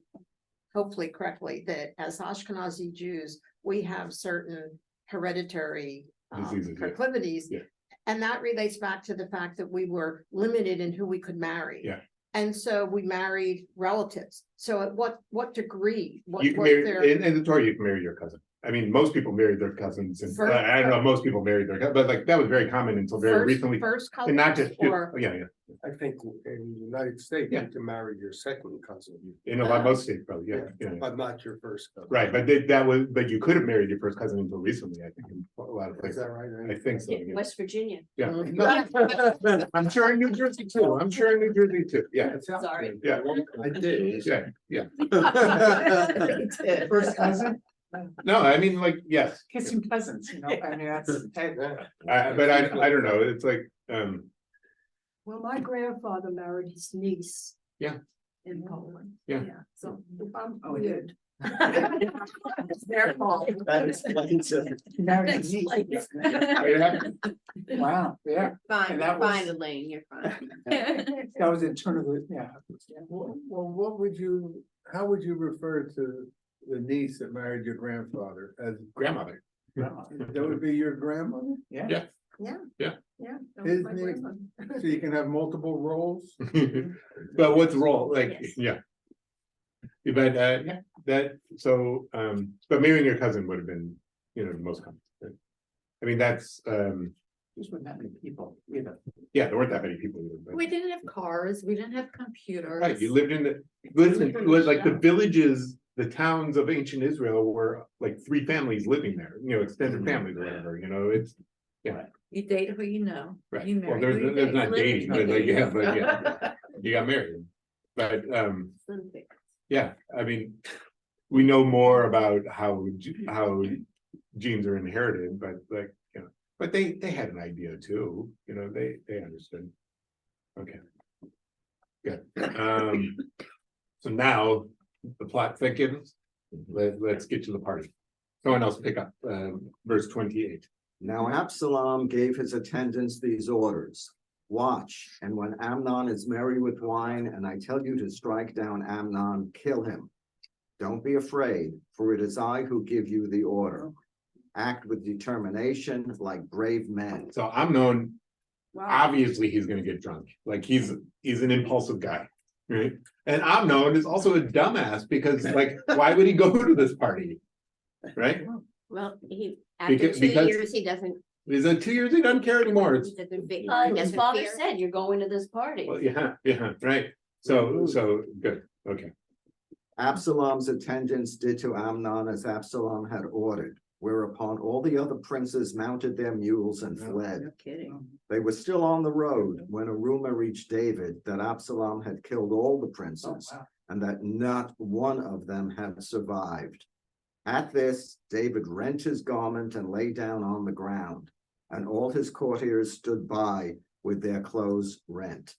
I: hopefully correctly, that as Ashkenazi Jews, we have certain hereditary
A: Diseases, yeah.
I: proclivities.
A: Yeah.
I: And that relates back to the fact that we were limited in who we could marry.
A: Yeah.
I: And so we married relatives. So at what degree? What
A: you can
I: was
A: marry,
I: their-
A: in the Torah, you can marry your cousin. I mean, most people married their cousins, and
I: First-
A: I don't know, most people married their, but like, that was very common until very recently.
I: First
A: And not
I: cousins
A: just,
I: or
A: yeah,
J: I think in the United States,
A: Yeah.
J: you can marry your second cousin,
A: in a lot, most states probably, yeah.
J: but not your first cousin.
A: Right, but but you could have married your first cousin until recently, I think, in a lot of
J: Is
A: places,
J: that right?
A: I think so,
C: Yeah,
A: yeah.
C: West Virginia.
A: Yeah.
I: Mhm.
A: No, I'm sure in New Jersey too, I'm sure in New Jersey too, yeah,
J: It's out
C: Sorry.
J: there.
A: yeah,
J: I did.
A: yeah.
F: First cousin,
A: No, I mean, like, yes,
F: kissing cousins, I mean, that's.
A: but I don't know, it's like,
K: Well, my grandfather married his niece.
A: Yeah.
K: In Poland.
A: Yeah.
K: So I'm
F: Oh, yeah.
K: good.
I: It's their fault.
G: That explains it.
F: Married
C: Thanks,
F: niece.
C: Blake.
A: it happened.
F: Wow, yeah,
B: Fine,
F: And that
B: you're fine,
F: was-
B: Elaine, you're fine.
F: that was internally, yeah.
L: Well, what would you, how would you refer to the niece that married your grandfather as?
A: Grandmother.
L: That would be your grandmother?
F: Yeah.
A: Yeah.
K: Yeah. that was
L: His
K: my
L: niece,
K: grandmother.
L: so you can have multiple roles?
A: But what's wrong, like,
C: Yes.
A: yeah. But, yeah, but marrying your cousin would have been, the most common. Right? I mean, that's,
F: Just with that many people, either.
A: yeah, there weren't that many people. Either, but-
K: We didn't have cars, we didn't have computers.
A: Right, you lived in it was like the villages, the towns of ancient Israel were like 3 families living there, extended families or whatever, it's,
K: You date who you know.
A: right.
K: You
A: Well,
K: marry who you
A: there's
K: date.
A: not
C: Live in
A: dating, but like,
C: community.
A: you got married. But, yeah, I mean, we know more about how genes are inherited, but like, but they had an idea too, they understood. Okay. Good. So now the plot thickens. Let's get to the party. Someone else pick up, verse 28.
G: Now Absalom gave his attendants these orders. Watch, and when Amnon is merry with wine, and I tell you to strike down Amnon, kill him. Don't be afraid, for it is I who give you the order. Act with determination like brave men.
A: So Amnon,
K: Wow.
A: obviously he's gonna get drunk. Like he's an impulsive guy, right? And Amnon is also a dumbass because like, why would he go to this party? Right?
B: Well, after
A: Because-
B: 2
A: because-
B: years, he doesn't,
A: Is it 2 years? He doesn't care anymore. It's,
B: he
C: His
B: doesn't
C: father
B: fear.
C: said, you're going to this party.
A: well, yeah, right. So good, okay.
G: Absalom's attendants did to Amnon as Absalom had ordered, whereupon all the other princes mounted their mules and fled.
B: No kidding.
G: They were still on the road when a rumor reached David that Absalom had killed all the
F: Oh,
G: princes
F: wow.
G: and that not one of them had survived. At this, David rent his garment and lay down on the ground, and all his courtiers stood by with their clothes rent.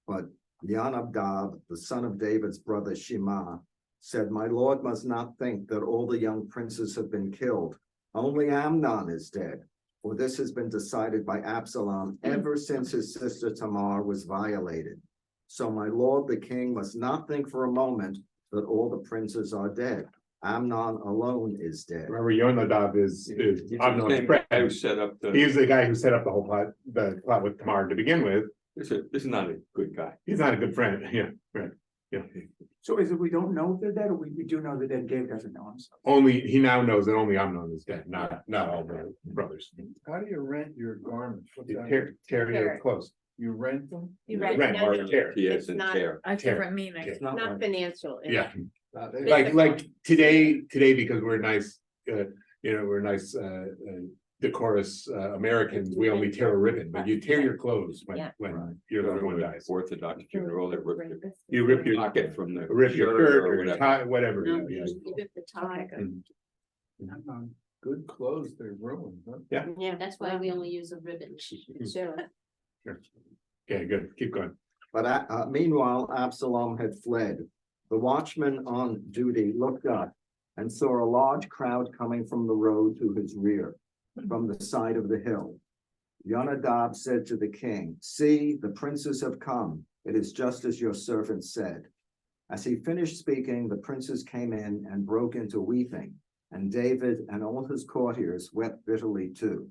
G: But Jonadab, the son of David's brother Shema, said, "My lord must not think that all the young princes have been killed. Only Amnon is dead, for this has been decided by Absalom ever since his sister Tamar was violated. So my lord the king must not think for a moment that all the princes are dead. Amnon alone is dead."
A: Remember, Yonadav is
E: He's the
A: Amnon's
E: same guy
A: friend.
E: who set up the,
A: He's the guy who set up the whole plot with Tamar to begin with.
E: this is not a good guy.
A: He's not a good friend, yeah, right, yeah.
F: So is it, we don't know if they're dead, or we do know they're dead, Dave doesn't know, so.
A: Only, he now knows that only Amnon is dead, not all the brothers.
L: How do you rent your garments? What's that?
A: Terry are close.
L: You rent them?
B: Right,
A: Rent,
B: no,
A: or
B: no,
A: tear.
E: He
B: it's
E: is in
B: not-
E: chair.
K: A
A: Tear.
K: different meaning.
G: It's
B: Not
G: like-
B: financial.
A: Yeah,
L: Not they-
A: like today, because we're nice, we're nice, decorous, Americans, we only tear a ribbon, but you tear your clothes
B: Yeah.
A: when your loved one dies.
E: Orthodox funeral, they
A: You rip your
E: pocket from the.
A: Rip your shirt or your
E: whatever.
A: tie, whatever,
B: No,
A: yeah.
B: you rip the tie.
L: Good clothes, they're ruined, huh?
B: Yeah,
C: That's why we only use a ribbon.
B: Sure.
A: Okay, good, keep going.
G: But meanwhile, Absalom had fled. The watchman on duty looked up and saw a large crowd coming from the road to his rear, from the side of the hill. Yonadav said to the king, "See, the princes have come. It is just as your servant said." As he finished speaking, the princes came in and broke into weeping, and David and all his courtiers wept bitterly too.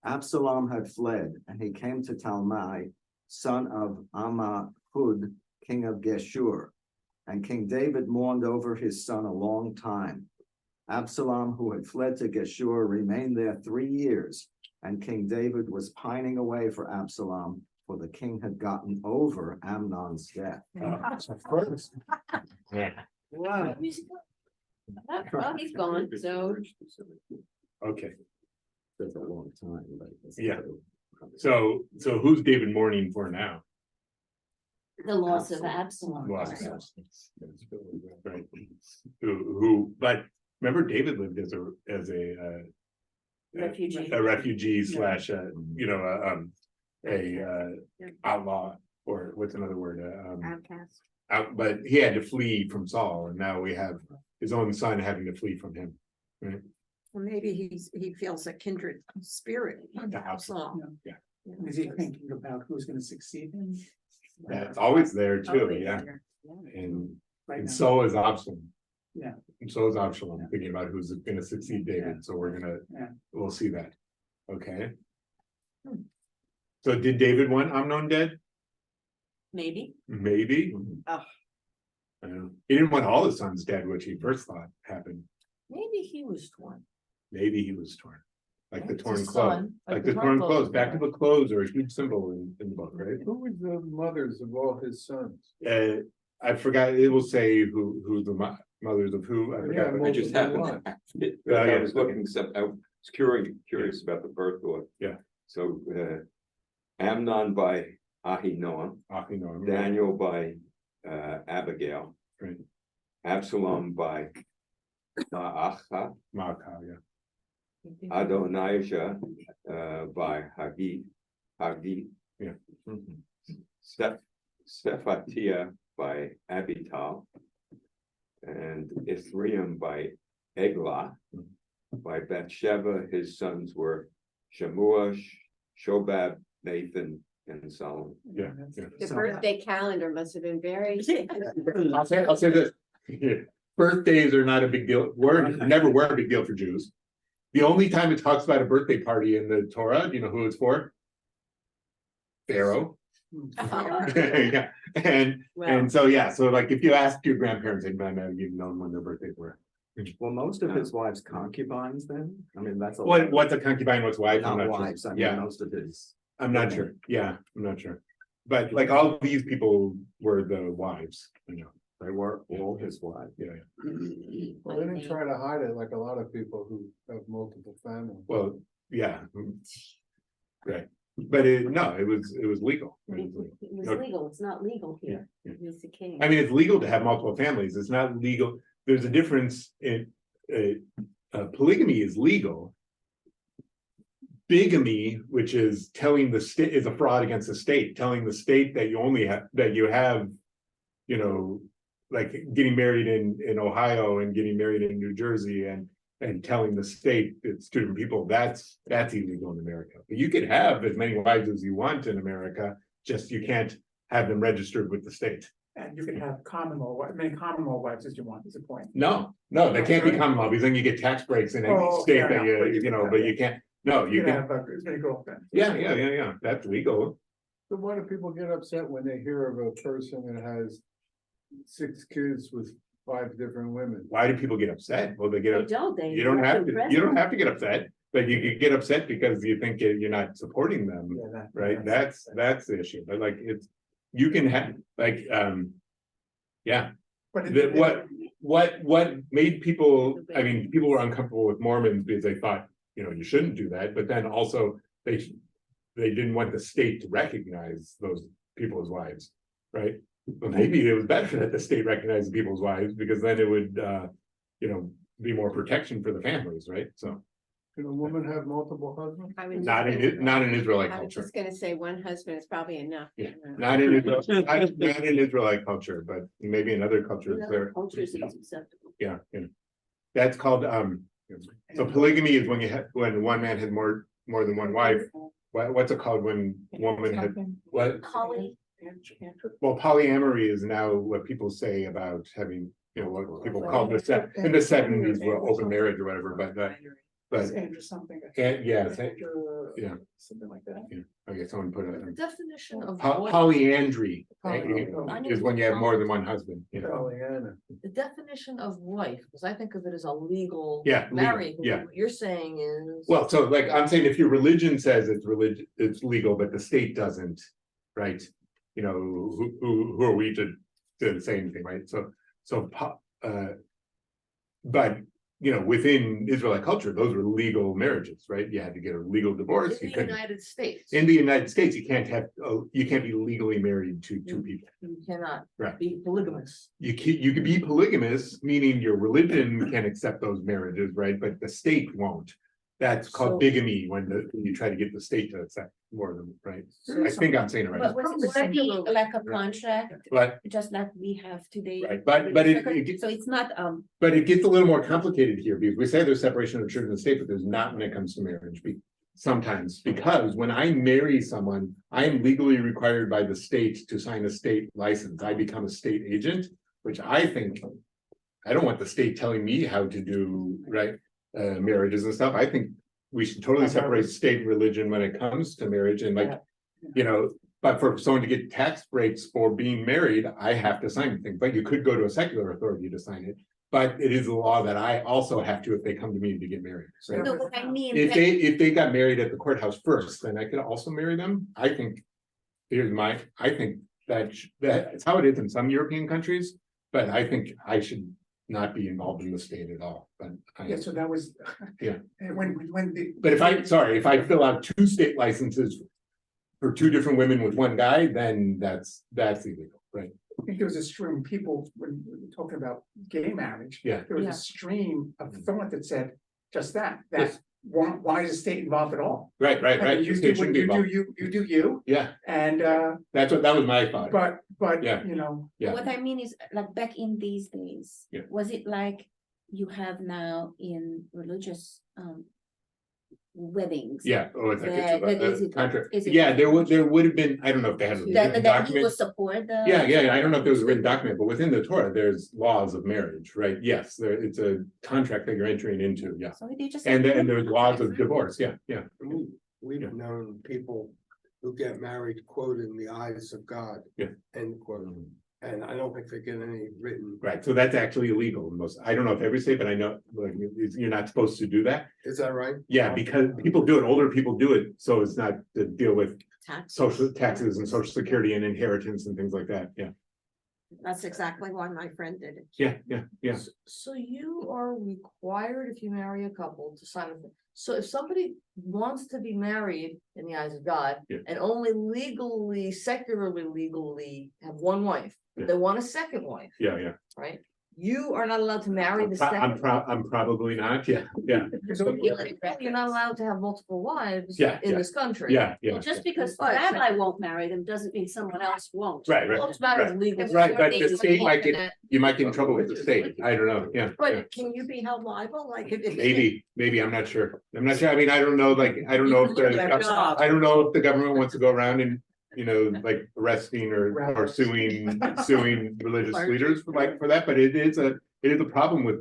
G: Absalom had fled, and he came to Talmai, son of Ammihud, king of Geshur. And King David mourned over his son a long time. Absalom, who had fled to Geshur, remained there 3 years, and King David was pining away for Absalom, for the king had gotten over Amnon's death.
A: Yeah,
L: Wow.
C: Well, he's gone, so
A: okay,
G: That's a long time, but.
A: Yeah. so who's David mourning for now?
C: the loss of Absalom.
A: Lost. Right. Who, but remember David lived as a
C: Refugee.
A: a refugee slash, outlaw, or what's another word,
B: Outcast.
A: but he had to flee from Saul, and now we have his own son having to flee from him. Right?
I: Well, maybe he feels a kindred spirit. in
A: The house.
I: Absalom.
F: Is he thinking about who's gonna succeed him?
A: That's always there too,
B: Always
A: yeah,
B: there. Yeah.
A: and
F: Right
A: and
F: now?
A: so is Absalom.
F: Yeah.
A: And so is Absalom, thinking about who's gonna succeed David, so we're gonna,
F: Yeah.
A: we'll see that, okay? So did David want Amnon dead?
C: Maybe.
A: Maybe.
B: Oh.
A: He didn't want all his sons dead, which he first thought happened.
D: Maybe he was torn.
A: Maybe he was torn. Like the
D: It's
A: torn
D: his
A: clothes,
D: son,
A: like the torn clothes, back to the clothes are a huge symbol in the book, right?
L: Who were the mothers of all his sons?
A: I forgot, it will say who the mothers of who, I
L: Yeah,
A: forgot.
E: I just happened.
A: Yeah,
E: I
A: yeah.
E: was looking, I was curious about the birth order.
A: Yeah.
E: So, Amnon by Ahinoam,
A: Ahinoam.
E: Daniel by, Abigail.
A: Right.
E: Absalom by Maacah,
A: Maacah, yeah.
E: Adonijah, by Hagit.
A: Yeah.
E: Shephatiah by Abital. And Ithream by Eglah. By Bathsheba, his sons were Shemua, Shobab, Nathan, and Solomon.
A: Yeah, yeah.
B: The birthday calendar must have been very.
A: I'll say this. Birthdays are not a big deal, never were a big deal for Jews. The only time it talks about a birthday party in the Torah, do you know who it's for? Pharaoh. Yeah, and so, yeah, so like if you ask your grandparents, they might not even know when their birthdays were.
G: Well, most of his wives concubines then, I mean, that's.
A: What's a concubine, what's wife? I'm
G: Not
A: not sure.
G: wives, I mean,
A: Yeah,
G: most of his.
A: I'm not sure, yeah, I'm not sure. But like all of these people were the wives,
G: They were all his wives.
A: yeah.
L: Well, they didn't try to hide it like a lot of people who have multiple families.
A: Well, yeah. Right, but it was legal.
C: It was
A: Okay.
C: legal. It's not legal here.
A: Yeah.
B: He's the king.
A: I mean, it's legal to have multiple families. It's not legal. There's a difference in polygamy is legal. Bigamy, which is telling the state, is a fraud against the state, telling the state that you only have, that you have, like getting married in Ohio and getting married in New Jersey and telling the state it's two different people, that's illegal in America. But you could have as many wives as you want in America, just you can't have them registered with the state.
F: And you can have many common law wives as you want, is the point.
A: No, they can't be common law because then you get tax breaks in any
F: Oh,
A: state
F: fair
A: that
F: enough, but
A: you know, but you can't, no, you
F: You can
A: can,
F: have as many girlfriends.
A: yeah, that's legal.
L: So why do people get upset when they hear of a person that has 6 kids with 5 different women?
A: Why do people get upset? Well, they
C: They
A: get,
C: don't, they.
A: you don't
C: want
A: have
C: the
A: to, you don't
C: president.
A: have to get upset, but you could get upset because you think you're not supporting them.
F: Yeah, that-
A: Right, that's the issue, but like, it's, you can have, like, yeah,
F: But it-
A: what made people, I mean, people were uncomfortable with Mormons because they thought, you know, you shouldn't do that, but then also they didn't want the state to recognize those people as wives, right? But maybe it was better that the state recognized people's wives, because then it would, you know, be more protection for the families, right? So,
L: Can a woman have multiple husbands?
B: I was just
A: not
B: gonna-
A: in Israelite
B: I was
A: culture.
B: just gonna say one husband is probably enough.
A: Yeah, not in Israel, not in Israelite culture, but maybe in other cultures
C: In other
A: there.
C: cultures, it's acceptable.
A: Yeah, that's called, so polygamy is when one man has more than one wife. What's it called when woman had, what?
C: Poly,
A: Well, polyamory is now what people say about having, you know, what people call in the 70s, were open marriage or whatever, but,
F: Andrew something.
A: yeah, yeah.
F: Something like that.
A: I guess someone put
D: The
A: it,
D: definition of
A: polyandry
F: Poly-
A: is when you have more than one husband, you know.
L: Pollyanna.
D: the definition of wife, because I think of it as a legal.
A: Yeah, legal,
D: Marriage,
A: yeah.
D: what you're saying is.
A: Well, so like, I'm saying if your religion says it's legal, but the state doesn't, right? You know, who are we to say anything, right? But, you know, within Israelite culture, those were legal marriages, right? You had to get a legal divorce.
D: In
A: You
D: the
A: couldn't,
D: United States.
A: in the United States, you can't be legally married to two people.
D: You cannot
A: Right.
D: be polygamous.
A: You could be polygamous, meaning your religion can accept those marriages, right? But the state won't. That's
D: So-
A: called bigamy when you try to get the state to accept more of them, right? I think I'm saying it
H: But
A: right.
H: was it gonna be like a contract,
A: But
H: just like we have today?
A: Right, but it
H: So it's not,
A: but it gets a little more complicated here because we say there's separation of church and state, but there's not when it comes to marriage. Sometimes, because when I marry someone, I am legally required by the state to sign a state license. I become a state agent, which I think. I don't want the state telling me how to do, right, marriages and stuff. I think we should totally separate state and religion when it comes to marriage and like, you know. But for someone to get tax breaks for being married, I have to sign the thing, but you could go to a secular authority to sign it. But it is a law that I also have to if they come to me to get married. So
H: no, what I mean.
A: if they got married at the courthouse first, then I could also marry them. I think. I think that's how it is in some European countries, but I think I should not be involved in the state at all, but.
F: Yeah, so that was.
A: Yeah.
F: And when the.
A: But if I fill out 2 state licenses. For 2 different women with one guy, then that's illegal, right?
F: I think there was a stream, people, when we were talking about gay marriage.
A: Yeah.
F: There was
D: Yeah.
F: a stream of thought that said just that,
A: Yes.
F: why is the state involved at all?
A: Right.
F: I mean,
A: The
F: You
A: state
F: do,
A: shouldn't be
F: you do,
A: involved.
F: you do you,
A: Yeah,
F: and,
A: that was my thought.
F: but,
A: Yeah.
F: you know,
A: Yeah.
H: What I mean is, like, back in these days.
A: Yeah.
H: Was it like you have now in religious, weddings?
A: Yeah, oh, it's like
H: That is
A: a
H: it-
A: contract.
H: is it-
A: Yeah, there would have been, I don't know if they had a written
H: That you
A: document.
H: will support the.
A: Yeah, I don't know if there was a written document, but within the Torah, there's laws of marriage, right? Yes, it's a contract that you're entering into, yeah.
H: So they just.
A: And there's laws of divorce, yeah.
J: We've
A: Yeah.
J: known people who get married, quote, in the eyes of God.
A: Yeah.
J: End quote. And I don't think they get any written,
A: Right, so that's actually illegal in most, I don't know if every state, but I know, like, you're not supposed to do that.
J: is that right?
A: Yeah, because people do it, older people do it, so it's not to deal with social taxes and social security and inheritance and things like that, yeah.
I: That's exactly why my friend did it.
A: Yeah.
D: So you are required, if you marry a couple, to sign a. So if somebody wants to be married in the eyes of God.
A: Yeah.
D: And only legally, secularly, legally have one wife,
A: Yeah.
D: they want a second wife,
A: Yeah.
D: right? You are not allowed to marry the second.
A: I'm probably not, yeah.
D: You're not allowed to have multiple wives
A: Yeah,
D: in
A: yeah.
D: this country.
A: Yeah,
C: Well, just because the rabbi won't marry them doesn't mean someone else won't.
A: Right,
D: Well, it's about as
A: right,
D: legal.
A: right, but the state might get, you might get in trouble with the state, I don't know, yeah.
I: But can you be held liable, like if?
A: Maybe, I'm not sure, I mean, I don't know, like, I don't know if I don't know if the government wants to go around and, you know, like arresting or suing religious leaders for that, but it is a problem with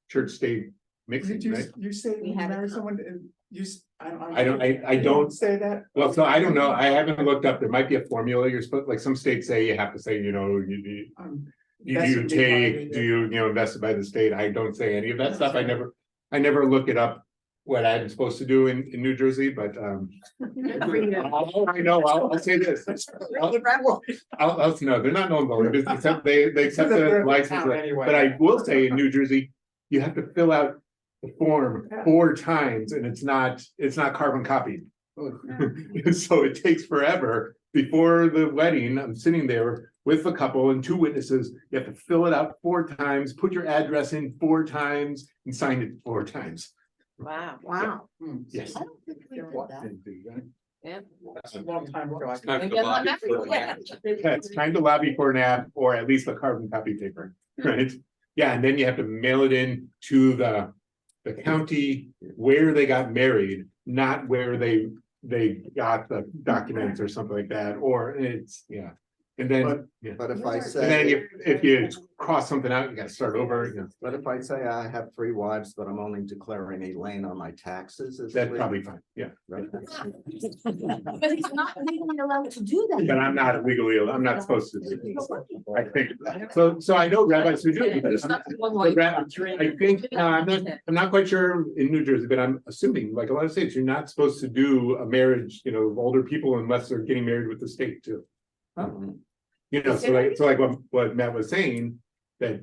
A: church-state mixing,
F: Did you,
A: right?
F: you say
C: We
F: you
C: have it
F: marry
C: covered.
F: someone and you,
A: I don't,
F: say that?
A: well, so I don't know, I haven't looked up, there might be a formula you're supposed, like some states say you have to say, you know, you take, do you know, invested by the state, I don't say any of that stuff, I never look it up. What I'm supposed to do in New Jersey, but I know, I'll say this. I'll no, they're not known voting, except they accept the license, but I will say in New Jersey, you have to fill out the form 4 times and it's not carbon copied. So it takes forever. Before the wedding, I'm sitting there with a couple and 2 witnesses. You have to fill it out 4 times, put your address in 4 times and sign it 4 times.
B: Wow.
I: Wow.
A: Yes.
D: I don't think we did that.
B: Yeah.
F: That's a long time ago.
E: It's time to
D: Maybe I'm not
E: lobby for
D: married.
E: it.
A: Yeah, it's time to lobby for an app or at least a carbon copy paper, right? Yeah, and then you have to mail it in to the county where they got married, not where they got the documents or something like that, or it's, yeah. And then, yeah.
G: But if I
A: And then
G: say,
A: if you cross something out, you gotta start over, you know,
G: but if I say I have 3 wives, but I'm only declaring Elaine on my taxes, is
A: that's
G: it
A: probably fine, yeah.
G: right?
D: But he's not legally allowed to do that.
A: But I'm not legally, I'm not supposed to do it. I think, so I know rabbis who do.
D: It's not the one
A: So
D: like-
A: I think, I'm not quite sure in New Jersey, but I'm assuming, like a lot of states, you're not supposed to do a marriage, you know, of older people unless they're getting married with the state too. You know, so like what Matt was saying, that,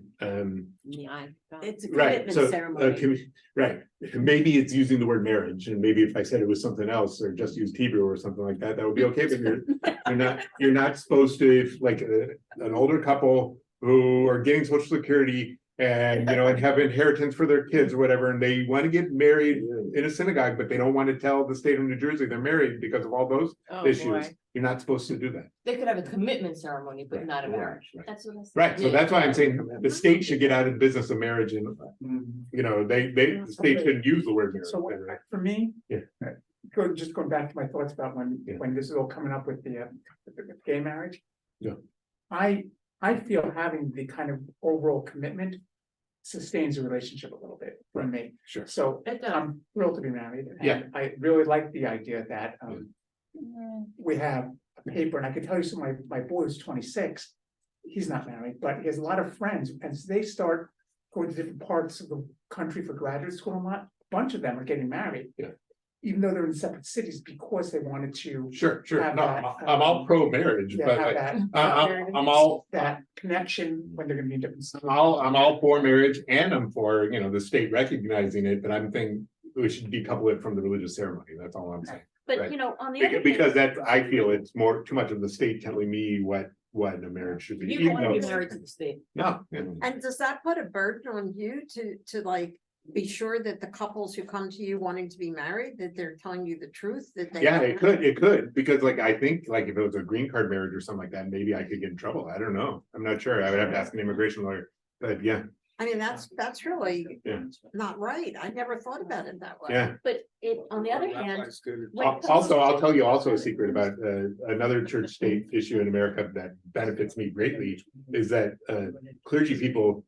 B: Yeah.
C: It's a
A: right,
C: commitment
A: so,
C: ceremony.
A: right, maybe it's using the word marriage, and maybe if I said it was something else, or just used Hebrew or something like that, that would be okay, but you're not supposed to, if like an older couple who are getting social security and, you know, and have inheritance for their kids or whatever, and they want to get married in a synagogue, but they don't want to tell the state of New Jersey they're married because of all those
B: Oh,
A: issues,
B: boy.
A: you're not supposed to do that.
D: They could have a commitment ceremony, but not a marriage.
C: That's what I said.
A: Right, so
D: Yeah.
A: that's why I'm saying the state should get out of the business of marriage and, you know, the state shouldn't use the word marriage.
F: So
A: right?
F: for me.
A: Yeah.
F: Just going back to my thoughts about
A: Yeah.
F: when this is all coming up with the gay marriage.
A: Yeah.
F: I feel having the kind of overall commitment sustains the relationship a little bit for me.
A: Sure.
F: So
D: It does.
F: I'm thrilled to be married. and
A: Yeah.
F: I really like the idea that we have a paper, and I can tell you, so my boy is 26. He's not married, but he has a lot of friends, and as they start going to different parts of the country for graduate school, a bunch of them are getting married.
A: Yeah.
F: Even though they're in separate cities, because they wanted to.
A: Sure,
F: have
A: no,
F: that,
A: I'm all pro marriage,
F: Yeah,
A: but
F: have that.
A: I'm all,
F: That connection when they're gonna be in different.
A: I'm all for marriage and I'm for, you know, the state recognizing it, but I'm thinking we should decouple it from the religious ceremony, that's all I'm saying.
C: But
A: Right.
C: you know, on the other hand,
A: Because that, I feel it's too much of the state telling me what a marriage should be.
D: You
A: even
D: don't want to be
A: though-
D: married to the state.
A: No.
I: And does that put a burden on you to like be sure that the couples who come to you wanting to be married, that they're telling you the truth, that they?
A: Yeah, it could, because like, I think like if it was a green card marriage or something like that, maybe I could get in trouble, I don't know, I'm not sure, I would have to ask an immigration lawyer, but yeah,
I: I mean, that's really
A: Yeah.
I: not right. I never thought about it that way.
A: yeah.
C: but on the other hand,
J: Rabbi's good.
C: when it comes
A: Also, I'll tell you also a secret about another church state issue in America that benefits me greatly, is that clergy people,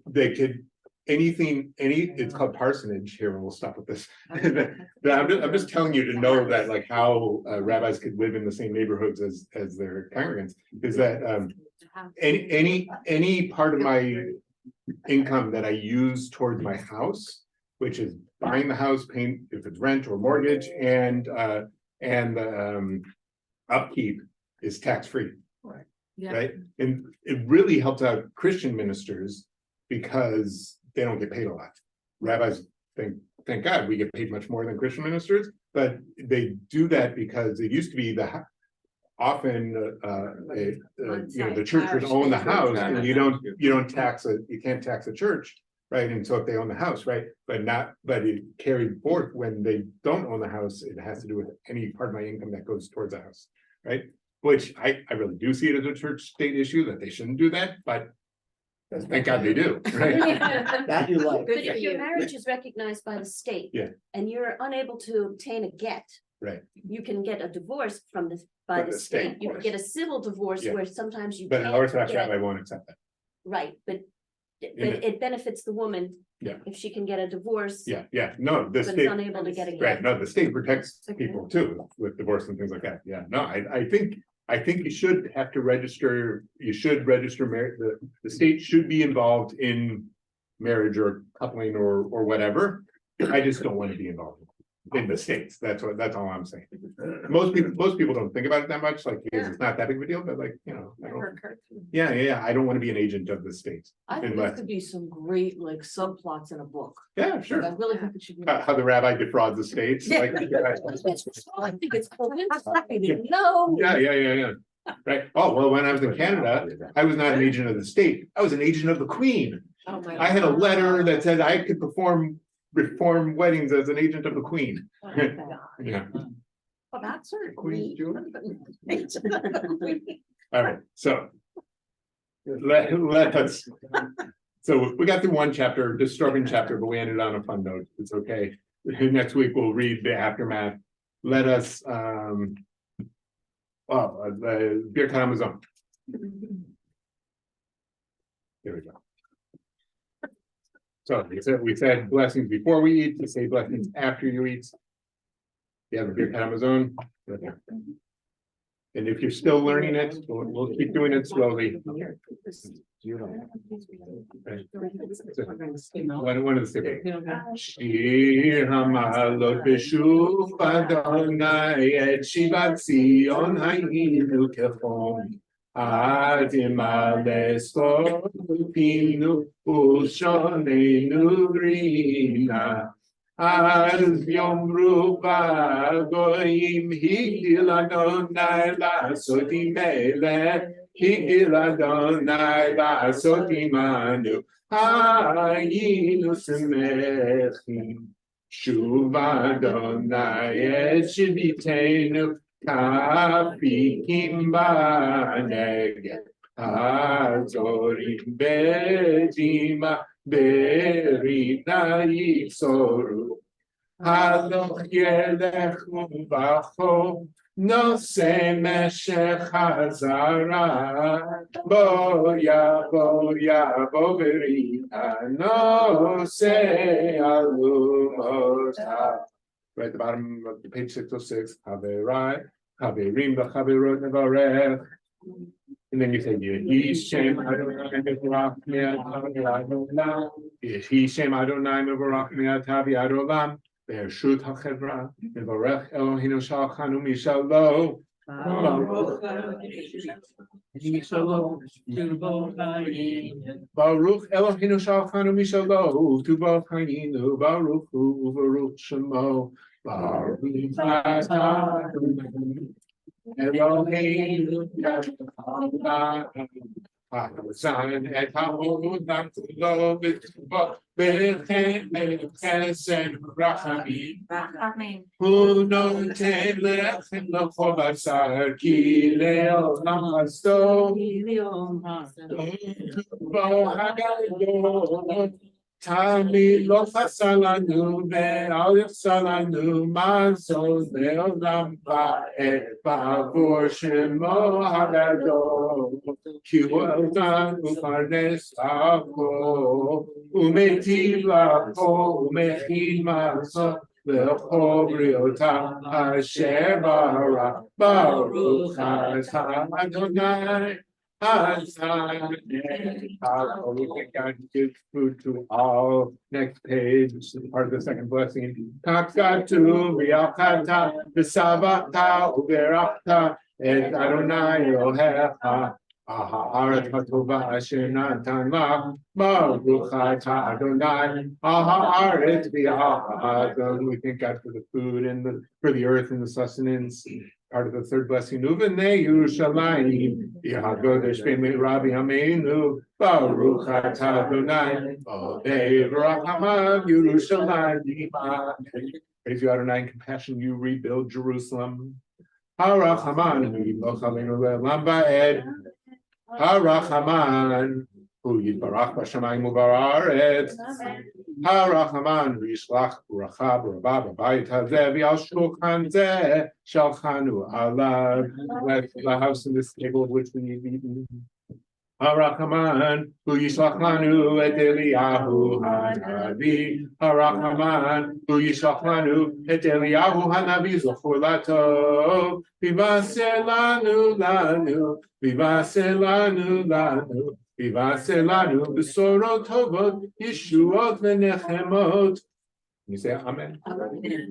A: they could, it's called parsonage here, and we'll stop with this. I'm just telling you to know that like how rabbis could live in the same neighborhoods as their congregants, is that any part of my income that I use towards my house, which is buying the house, paying if it's rent or mortgage, and upkeep is tax-free.
F: Right.
D: Yeah.
A: Right, and it really helps out Christian ministers because they don't get paid a lot. Rabbis thank God, we get paid much more than Christian ministers, but they do that because it used to be often, the church would own the house and you don't tax it, you can't tax a church. Right, and so if they own the house, right, but it carried forth when they don't own the house, it has to do with any part of my income that goes towards the house, right? Which I really do see it as a church state issue that they shouldn't do that, but thank God they do, right?
D: That you like.
C: But if your marriage is recognized by the state.
A: Yeah.
C: And you're unable to obtain a get.
A: Right.
C: You can get a divorce by
A: From
C: the
A: the state,
C: state. You can get a civil divorce
A: Yeah.
C: where sometimes you
A: But an
C: can't
A: Orthodox
C: get,
A: rabbi won't accept that.
C: right, but
A: Yeah.
C: it benefits the woman.
A: Yeah.
C: If she can get a divorce.
A: Yeah, no, the
C: But is
A: state,
C: unable to get a
A: right,
C: get.
A: no, the state protects people too with divorce and things like that. Yeah, no, I think you should have to register, marriage, the state should be involved in marriage or coupling or whatever. I just don't want to be involved in the states. That's all I'm saying. Most people don't think about it that much, like, because it's not that big of a deal, but like, I don't, yeah, I don't want to be an agent of the states.
D: I think
A: Unless-
D: there could be some great like subplots in a book.
A: Yeah, sure.
D: I really think it should be.
A: How the rabbi defrauds the states, like.
D: I think it's fascinating. No.
A: Yeah. Right. Oh, well, when I was in Canada, I was not an agent of the state. I was an agent of the Queen.
B: Oh, my
A: I had a
B: God.
A: letter that said I could reform weddings as an agent of the Queen.
B: Oh, my God.
A: Yeah.
I: Well, that's sort of
A: Queen's
I: neat.
A: All right. So let us. So we got through one chapter, disturbing chapter, but we ended on a fun note. It's okay. Next week we'll read the aftermath. Let us. The Birkat Hamazon. There we go. So we said blessings before we eat, to say blessings after you eat. You have a Birkat Hamazon. Right there. And if you're still learning it, we'll keep doing it slowly. Right. One of the statements. Shir Hamalot B'Shuv Adonai Et Shivat Zion Hayinu Kechom Ad Imale Sofinu Ushonenu Rina Az Yomru Bagoim Higdil Adonai Lasot Imele Higdil Adonai Lasot Imanu Hayinu Semechim Shuv Adonai Et Shivitenu Kafikim Baneged Hazorim Bejima Berina Yitzoru Haloch Yelechu Bacho Nose Meshech Hazara Boya Berina Nose Alumota. Right at the bottom of the page 606, Haverai, Haverim, the Haverot Nevarech. And then you say, Yehi Shem Adonai Mevorach Me'atavi Adolam. Yehi Shem Adonai Mevorach Me'atavi Adolam. Be'ershut HaChevra. Mevorech Eloheinu Shalchanu Mishalo. Baruch Eloheinu Shalchanu Mishalo. Tu B'chayinu Baruch Hu Baruch Shemo. Baruch Atah Eloheinu Son et Haolam Kulo B'Tuvo B'Chesed Rachamim Hu Noten Lechem L'Chol Basar Ki Le'olam Hasto Bo Hagadol Tami Lo Chasalanu Ve'al Yachsalanu Mazon Le'olam Ba'et Ba'avur Shemo Hagadol Ki Hu'eltan U'Parnes La'ko U'Metiv La'ko U'Mechin Maso Le'cho Briota Asher Bara Baruch Atah Adonai we thank God to give food to all. Next page, this is part of the second blessing. Kakatu v'yachata v'savata u'berachta et Adonai Elohecha ha'aretz hatova asher natan lach baruch atah Adonai ha'aretz v'yachata. We thank God for the food and for the earth and the sustenance. part of the third blessing. Uvene Yerushalayim, Yehagodesh B'mei Rabbi Amenu, Baruch Atah Adonai, Odei V'Rachaman Yerushalayim. Praise you, Adonai, in compassion, you rebuild Jerusalem. Harachaman, V'Yivochalenu Le'Olam Va'ed. Harachaman, Hu Yitbarach B'Shamayim U'Ba'aretz. Harachaman, V'Yishlach Bracha B'Rabah B'Bayit Hazeh V'Al Shulchan Zeh Shalchanu Alav. Bless the house and this table of which we have eaten. Harachaman, Hu Yishlach Lanu Et Eliyahu Hanavi. Harachaman, Hu Yishlach Lanu Et Eliyahu Hanavi Zochur Latov. V'Vaseh Lanu Lanu, V'Vaseh Lanu Lanu, V'Vaseh Lanu B'Sorot Tovot, Yeshuot V'Nechemot. You say Amen.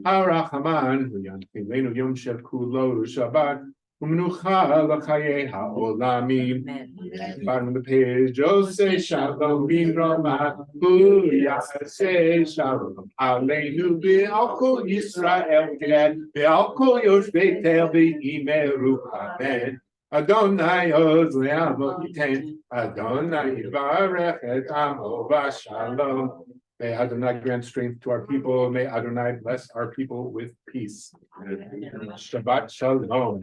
A: Harachaman, Hu Yanchilenu Yom Shel Kulo Shabbat. U'menucha l'chayei ha'olamim. Bottom of the page. Osei shalom bin Rama. Hu yaseh shalom aleinu be'al kol Yisrael ged. Be'al kol yoshvei tel v'imeru amen. Adonai oz le'amo yiten. Adonai yivarech et amo v'shalom. May Adonai grant strength to our people. May Adonai bless our people with peace. Shabbat shalom.